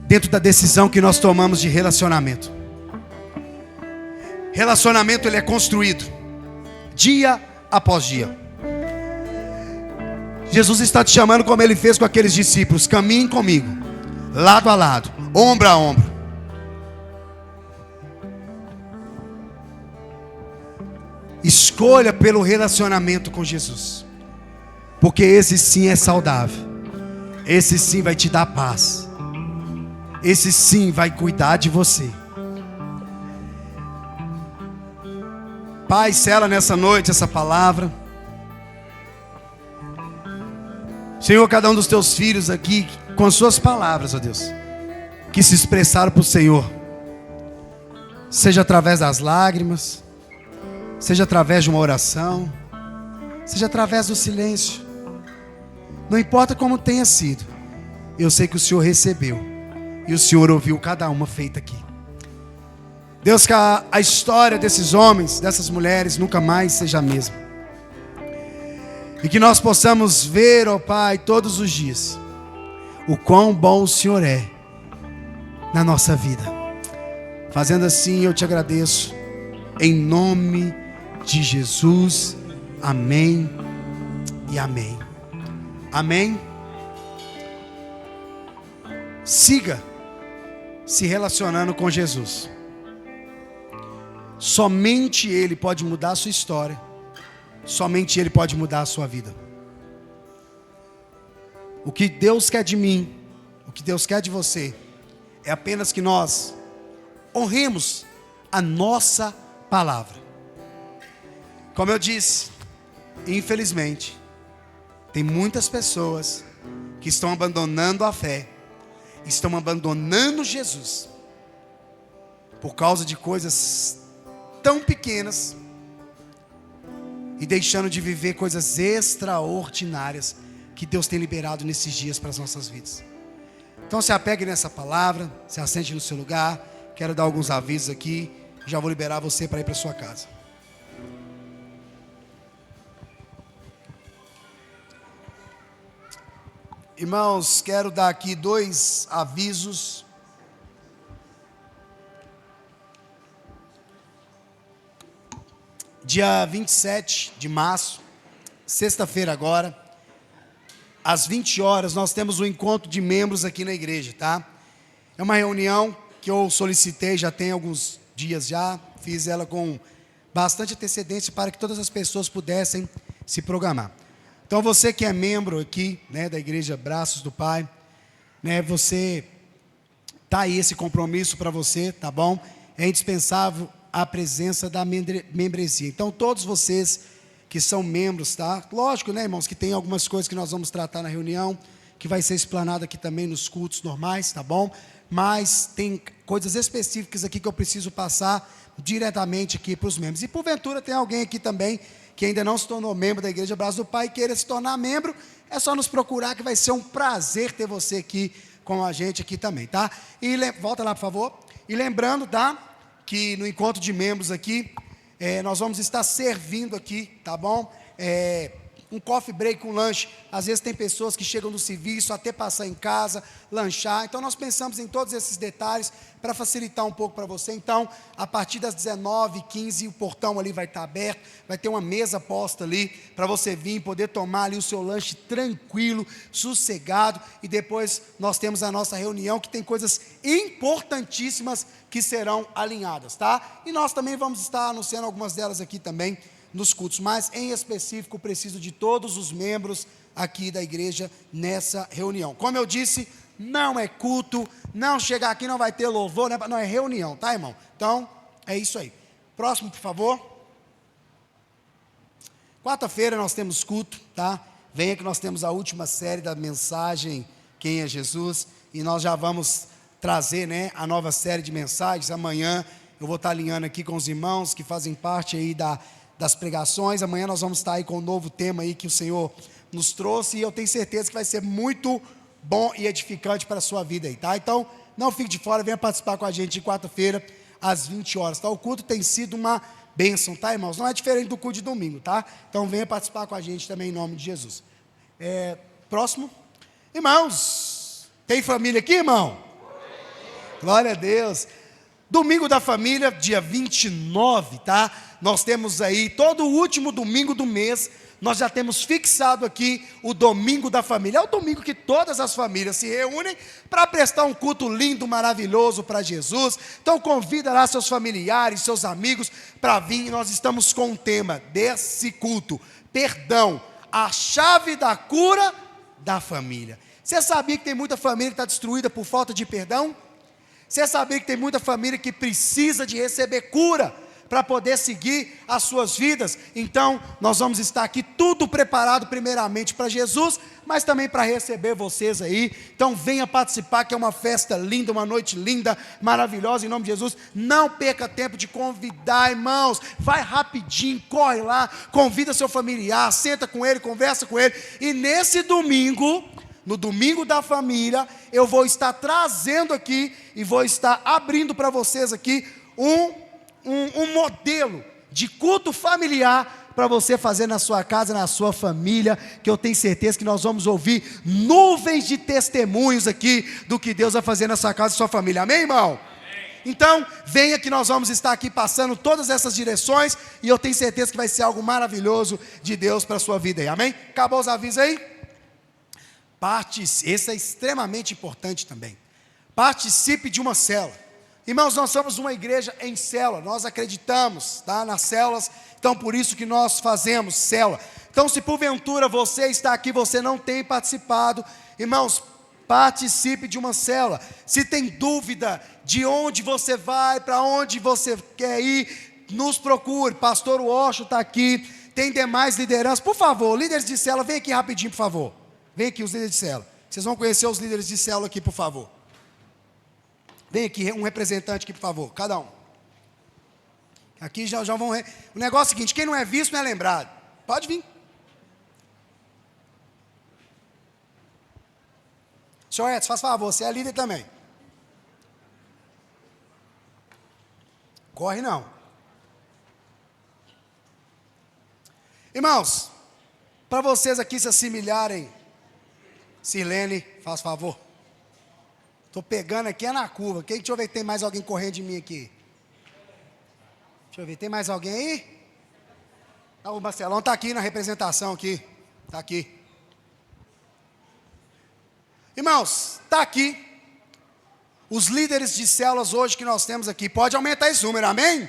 dentro da decisão que nós tomamos de relacionamento. Relacionamento, ele é construído dia após dia. Jesus está te chamando como ele fez com aqueles discípulos: caminhem comigo, lado a lado, ombro a ombro. Escolha pelo relacionamento com Jesus, porque esse sim é saudável, esse sim vai te dar paz, esse sim vai cuidar de você. Pai, sela nessa noite essa palavra. Senhor, cada um dos teus filhos aqui, com as suas palavras, ó Deus, que se expressaram para o Senhor, seja através das lágrimas, seja através de uma oração, seja através do silêncio, não importa como tenha sido, eu sei que o Senhor recebeu, e o Senhor ouviu cada uma feita aqui. Deus, que a história desses homens, dessas mulheres, nunca mais seja a mesma, e que nós possamos ver, ó Pai, todos os dias, o quão bom o Senhor é na nossa vida. Fazendo assim, eu te agradeço, em nome de Jesus, amém e amém. Amém. Siga se relacionando com Jesus. Somente Ele pode mudar a sua história. Somente Ele pode mudar a sua vida. O que Deus quer de mim, o que Deus quer de você, é apenas que nós honremos a nossa palavra. Como eu disse, infelizmente, tem muitas pessoas que estão abandonando a fé, estão abandonando Jesus, por causa de coisas tão pequenas, e deixando de viver coisas extraordinárias que Deus tem liberado nesses dias para as nossas vidas. Então se apegue nessa palavra, se assente no seu lugar. Quero dar alguns avisos aqui, já vou liberar você para ir para sua casa. Irmãos, quero dar aqui 2 avisos. Dia 27 de março, sexta-feira agora, às 20 horas, nós temos um encontro de membros aqui na igreja, tá? É uma reunião que eu solicitei, já tem alguns dias já, fiz ela com bastante antecedência para que todas as pessoas pudessem se programar. Então você que é membro aqui, né, da igreja Braços do Pai, né, você tá aí esse compromisso para você, tá bom? É indispensável a presença da membresia. Então todos vocês que são membros, tá? Lógico, né, irmãos, que tem algumas coisas que nós vamos tratar na reunião, que vai ser explanado aqui também nos cultos normais, tá bom? Mas tem coisas específicas aqui que eu preciso passar diretamente aqui para os membros. E porventura tem alguém aqui também que ainda não se tornou membro da Igreja Braços do Pai e queira se tornar membro, é só nos procurar que vai ser um prazer ter você aqui com a gente aqui também, tá? E volta lá, por favor. E lembrando, tá? Que no encontro de membros aqui, nós vamos estar servindo aqui, tá bom? Um coffee break, um lanche. Às vezes tem pessoas que chegam do serviço até passar em casa, lanchar. Então nós pensamos em todos esses detalhes para facilitar um pouco para você. Então, a partir das 19h15, o portão ali vai estar aberto, vai ter uma mesa posta ali para você vir e poder tomar ali o seu lanche tranquilo, sossegado. E depois nós temos a nossa reunião, que tem coisas importantíssimas que serão alinhadas, tá? E nós também vamos estar anunciando algumas delas aqui também nos cultos, mas em específico preciso de todos os membros aqui da igreja nessa reunião. Como eu disse, não é culto, não chegar aqui não vai ter louvor, não é reunião, tá, irmão? Então, é isso aí. Próximo, por favor. Quarta-feira nós temos culto, tá? Venha que nós temos a última série da mensagem Quem é Jesus, e nós já vamos trazer, né, a nova série de mensagens. Amanhã eu vou estar alinhando aqui com os irmãos que fazem parte aí das pregações. Amanhã nós vamos estar aí com um novo tema aí que o Senhor nos trouxe, e eu tenho certeza que vai ser muito bom e edificante para a sua vida aí, tá? Então, não fique de fora, venha participar com a gente de quarta-feira, às 20 horas, tá? O culto tem sido uma bênção, tá, irmãos? Não é diferente do culto de domingo, tá? Então, venha participar com a gente também em nome de Jesus. Próximo. Irmãos, tem família aqui, irmão? Glória a Deus. Domingo da família, dia 29, tá? Nós temos aí, todo o último domingo do mês, nós já temos fixado aqui o domingo da família. É o domingo que todas as famílias se reúnem para prestar um culto lindo, maravilhoso para Jesus. Então convida lá seus familiares, seus amigos para vir. E nós estamos com o tema desse culto: perdão, a chave da cura da família. Você sabia que tem muita família que está destruída por falta de perdão? Você sabia que tem muita família que precisa de receber cura para poder seguir as suas vidas? Então, nós vamos estar aqui tudo preparado primeiramente para Jesus, mas também para receber vocês aí. Então, venha participar, que é uma festa linda, uma noite linda, maravilhosa, em nome de Jesus. Não perca tempo de convidar, irmãos. Vai rapidinho, corre lá, convida seu familiar, senta com ele, conversa com ele. E nesse domingo, no domingo da família, eu vou estar trazendo aqui e vou estar abrindo para vocês aqui um modelo de culto familiar para você fazer na sua casa, na sua família, que eu tenho certeza que nós vamos ouvir nuvens de testemunhos aqui do que Deus vai fazer na sua casa e sua família. Amém, irmão? Amém. Então, venha que nós vamos estar aqui passando todas essas direções e eu tenho certeza que vai ser algo maravilhoso de Deus para a sua vida aí, amém? Acabou os avisos aí? Esse é extremamente importante também. Participe de uma célula. Irmãos, nós somos uma igreja em célula, nós acreditamos, tá, nas células, então por isso que nós fazemos célula. Então, se porventura você está aqui, você não tem participado, irmãos, participe de uma célula. Se tem dúvida de onde você vai, para onde você quer ir, nos procure. Pastor Osho está aqui, tem demais lideranças. Por favor, líderes de célula, vem aqui rapidinho, por favor. Vem aqui os líderes de célula. Vocês vão conhecer os líderes de célula aqui, por favor. Vem aqui, um representante aqui, por favor, cada um. Aqui já vão... O negócio é o seguinte, quem não é visto não é lembrado. Pode vir. Senhor Edson, faz favor, você é líder também. Corre não. Irmãos, para vocês aqui se assimilarem, Sirlene, faz favor. Estou pegando aqui é na curva. Deixa eu ver, tem mais alguém correndo de mim aqui. Deixa eu ver, tem mais alguém aí? Ah, o Marcelão está aqui na representação aqui. Está aqui. Irmãos, está aqui os líderes de células hoje que nós temos aqui. Pode aumentar esse número, amém?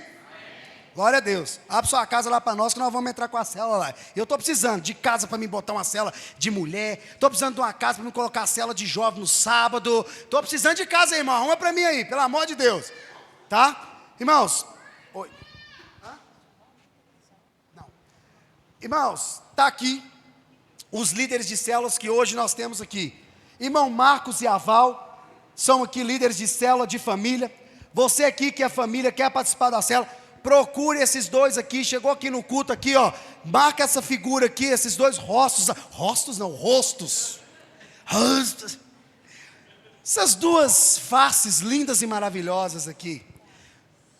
Glória a Deus. Abre sua casa lá para nós que nós vamos entrar com a célula lá. Eu estou precisando de casa para me botar uma célula de mulher. Estou precisando de uma casa para me colocar a célula de jovem no sábado. Estou precisando de casa, irmão. Arruma para mim aí, pelo amor de Deus. Tá? Irmãos. Oi. Hã? Não. Irmãos, está aqui os líderes de células que hoje nós temos aqui. Irmão Marcos e Aval são aqui líderes de célula de família. Você aqui que é família, quer participar da célula, procure esses dois aqui. Chegou aqui no culto aqui, ó, marca essa figura aqui, esses dois rostos. Essas duas faces lindas e maravilhosas aqui.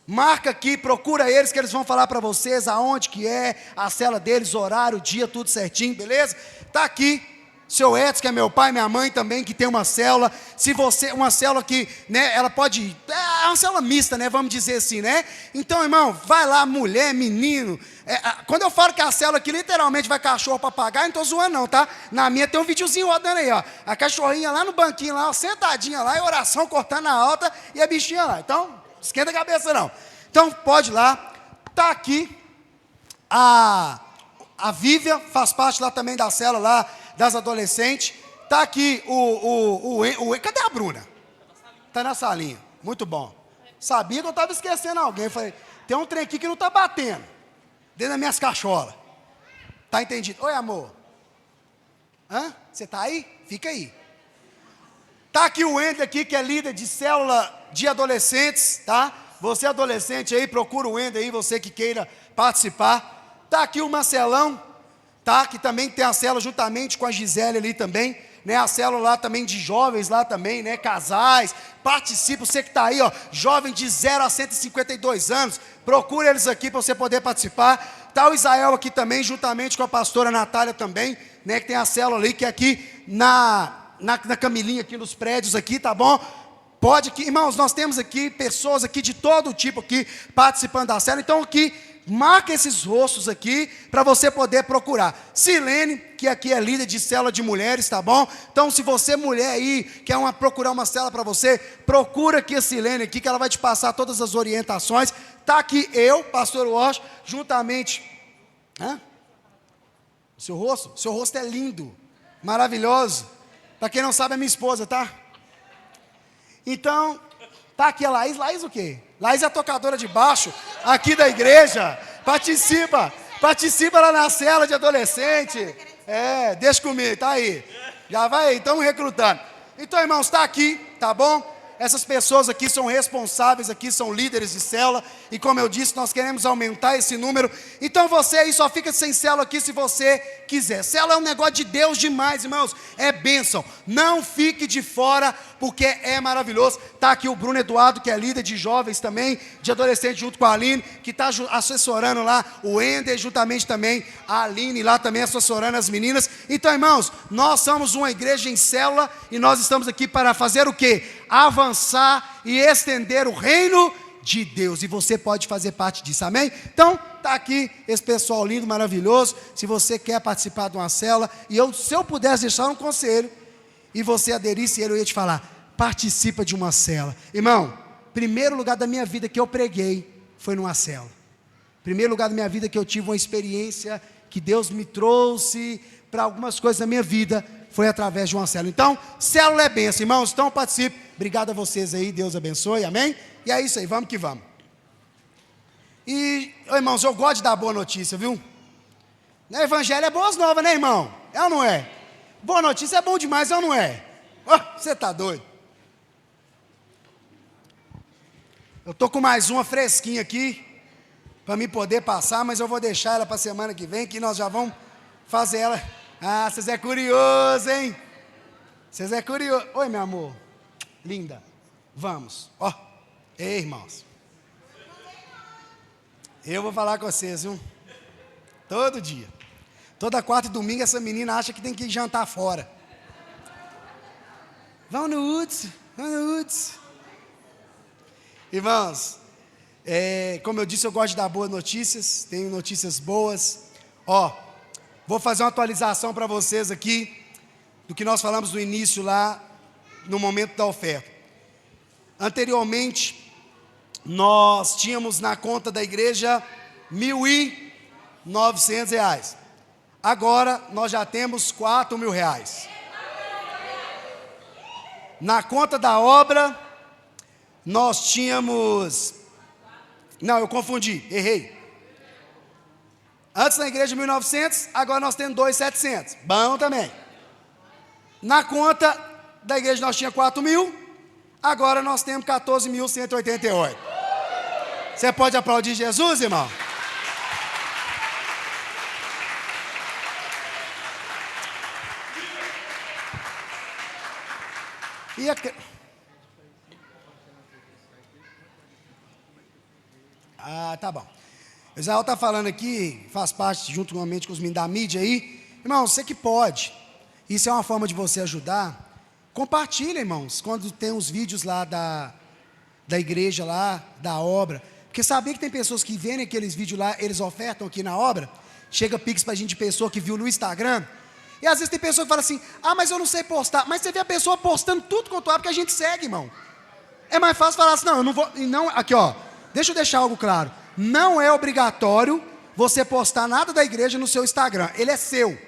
Marca aqui, procura eles que eles vão falar para vocês aonde que é a célula deles, horário, dia, tudo certinho, beleza? Tá aqui. Seu Edson, que é meu pai, minha mãe também, que tem uma célula. Se você, uma célula que, né, ela pode, é uma célula mista, né, vamos dizer assim, né? Então, irmão, vai lá, mulher, menino. Quando eu falo que a célula aqui literalmente vai cachorro, papagaio, não estou zoando não, tá? Na minha tem um videozinho rodando aí, ó. A cachorrinha lá no banquinho, lá, ó, sentadinha lá, e oração cortando a alta, e a bichinha lá. Então, esquenta a cabeça não. Então, pode ir lá. Tá aqui a Vívia, faz parte lá também da célula lá, das adolescentes. Está aqui cadê a Bruna? Está na salinha. Muito bom. Sabia que eu estava esquecendo alguém. Eu falei, tem um trem aqui que não está batendo. Dentro das minhas cacholas. Tá entendido? Oi, amor. Hã? Você está aí? Fica aí. Está aqui o Wendel aqui, que é líder de célula de adolescentes, tá? Você adolescente aí, procura o Wendel aí, você que queira participar. Está aqui o Marcelão, tá? Que também tem a célula juntamente com a Gisele ali também, né? A célula lá também de jovens lá também, né? Casais, participa, você que está aí, ó, jovem de 0 a 152 anos, procura eles aqui para você poder participar. Está o Israel aqui também, juntamente com a pastora Natália também, né? Que tem a célula ali, que é aqui na Camilinha, aqui nos prédios aqui, tá bom? Pode aqui, irmãos, nós temos aqui pessoas aqui de todo tipo aqui, participando da célula, então aqui, marca esses rostos aqui, para você poder procurar. Silene, que aqui é líder de célula de mulheres, tá bom? Então, se você mulher aí, quer procurar uma célula para você, procura aqui a Silene aqui, que ela vai te passar todas as orientações. Tá aqui eu, pastor Walsh, juntamente... Seu rosto é lindo, maravilhoso. Para quem não sabe, é minha esposa, tá? Então, tá aqui a Laís. Laís o quê? Laís é a tocadora de baixo aqui da igreja. Participa lá na célula de adolescente. Deixa comigo, tá aí. Já vai aí, estamos recrutando. Então, irmãos, está aqui, tá bom? Essas pessoas aqui são responsáveis, aqui são líderes de célula. E como eu disse, nós queremos aumentar esse número. Então você aí só fica sem célula aqui se você quiser. Célula é um negócio de Deus demais, irmãos. É bênção. Não fique de fora, porque é maravilhoso. Está aqui o Bruno Eduardo, que é líder de jovens também, de adolescentes, junto com a Aline, que está assessorando lá. O Ender, juntamente também, a Aline lá também assessorando as meninas. Então, irmãos, nós somos uma igreja em célula e nós estamos aqui para fazer o quê? Avançar e estender o reino de Deus, e você pode fazer parte disso, amém? Então, está aqui esse pessoal lindo, maravilhoso. Se você quer participar de uma célula, e se eu pudesse deixar um conselho, e você aderisse, eu ia te falar, participa de uma célula. Irmão, primeiro lugar da minha vida que eu preguei, foi numa célula. Primeiro lugar da minha vida que eu tive uma experiência, que Deus me trouxe para algumas coisas da minha vida, foi através de uma célula. Então, célula é bênção, irmãos, então participe. Obrigado a vocês aí, Deus abençoe, amém? E é isso aí, vamos que vamos. E, irmãos, eu gosto de dar boa notícia, viu? O evangelho é boas novas, né, irmão? É ou não é? Boa notícia é bom demais, é ou não é? Você está doido? Eu estou com mais uma fresquinha aqui, para me poder passar, mas eu vou deixar ela para a semana que vem, que nós já vamos fazer ela. Ah, vocês é curioso, hein? Vocês é curioso. Oi, meu amor. Linda. Vamos. Ei, irmãos. Eu vou falar com vocês, viu? Todo dia. Toda quarta e domingo essa menina acha que tem que jantar fora. Vamos no Woods. Vamos no Woods. Irmãos, como eu disse, eu gosto de dar boas notícias. Tenho notícias boas. Vou fazer uma atualização para vocês aqui do que nós falamos no início lá, no momento da oferta. Anteriormente, nós tínhamos na conta da igreja R$1.900. Agora, nós já temos R$4.000. Na conta da obra, nós tínhamos... Não, eu confundi, errei. Antes na igreja 1.900, agora nós temos 2.700. Bom também. Na conta da igreja nós tínhamos 4.000, agora nós temos 14.188. Você pode aplaudir Jesus, irmão? Tá bom. O Israel está falando aqui, faz parte juntamente com os meninos da mídia aí. Irmão, você que pode, isso é uma forma de você ajudar. Compartilha, irmãos, quando tem os vídeos lá da igreja lá, da obra. Porque sabia que tem pessoas que vêem aqueles vídeos lá, eles ofertam aqui na obra. Chega pix pra gente de pessoa que viu no Instagram. E às vezes tem pessoa que fala assim, mas eu não sei postar. Mas você vê a pessoa postando tudo quanto há, porque a gente segue, irmão. É mais fácil falar assim, não, eu não vou... Não, aqui, deixa eu deixar algo claro. Não é obrigatório você postar nada da igreja no seu Instagram. Ele é seu.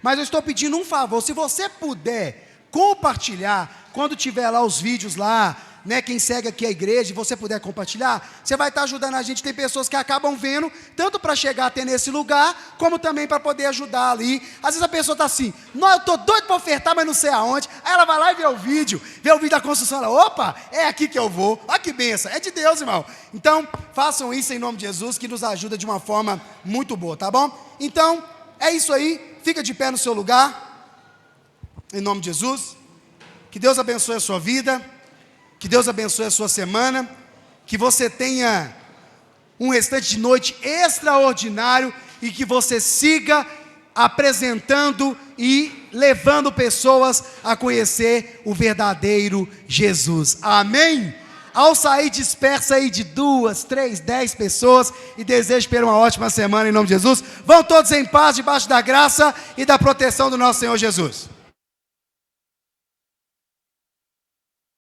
Mas eu estou pedindo um favor. Se você puder compartilhar, quando tiver lá os vídeos lá, né, quem segue aqui a igreja, e você puder compartilhar, você vai estar ajudando a gente. Tem pessoas que acabam vendo, tanto para chegar até nesse lugar, como também para poder ajudar ali. Às vezes a pessoa está assim, não, eu estou doido para ofertar, mas não sei aonde. Aí ela vai lá e vê o vídeo da construção, ela, opa, é aqui que eu vou. Olha que benção, é de Deus, irmão. Então, façam isso em nome de Jesus, que nos ajuda de uma forma muito boa, tá bom? Então, é isso aí, fica de pé no seu lugar, em nome de Jesus. Que Deus abençoe a sua vida. Que Deus abençoe a sua semana, que você tenha um restante de noite extraordinário e que você siga apresentando e levando pessoas a conhecer o verdadeiro Jesus. Amém? Ao sair, dispersa aí de 2, 3, 10 pessoas e desejo ter uma ótima semana em nome de Jesus. Vão todos em paz, debaixo da graça e da proteção do nosso Senhor Jesus.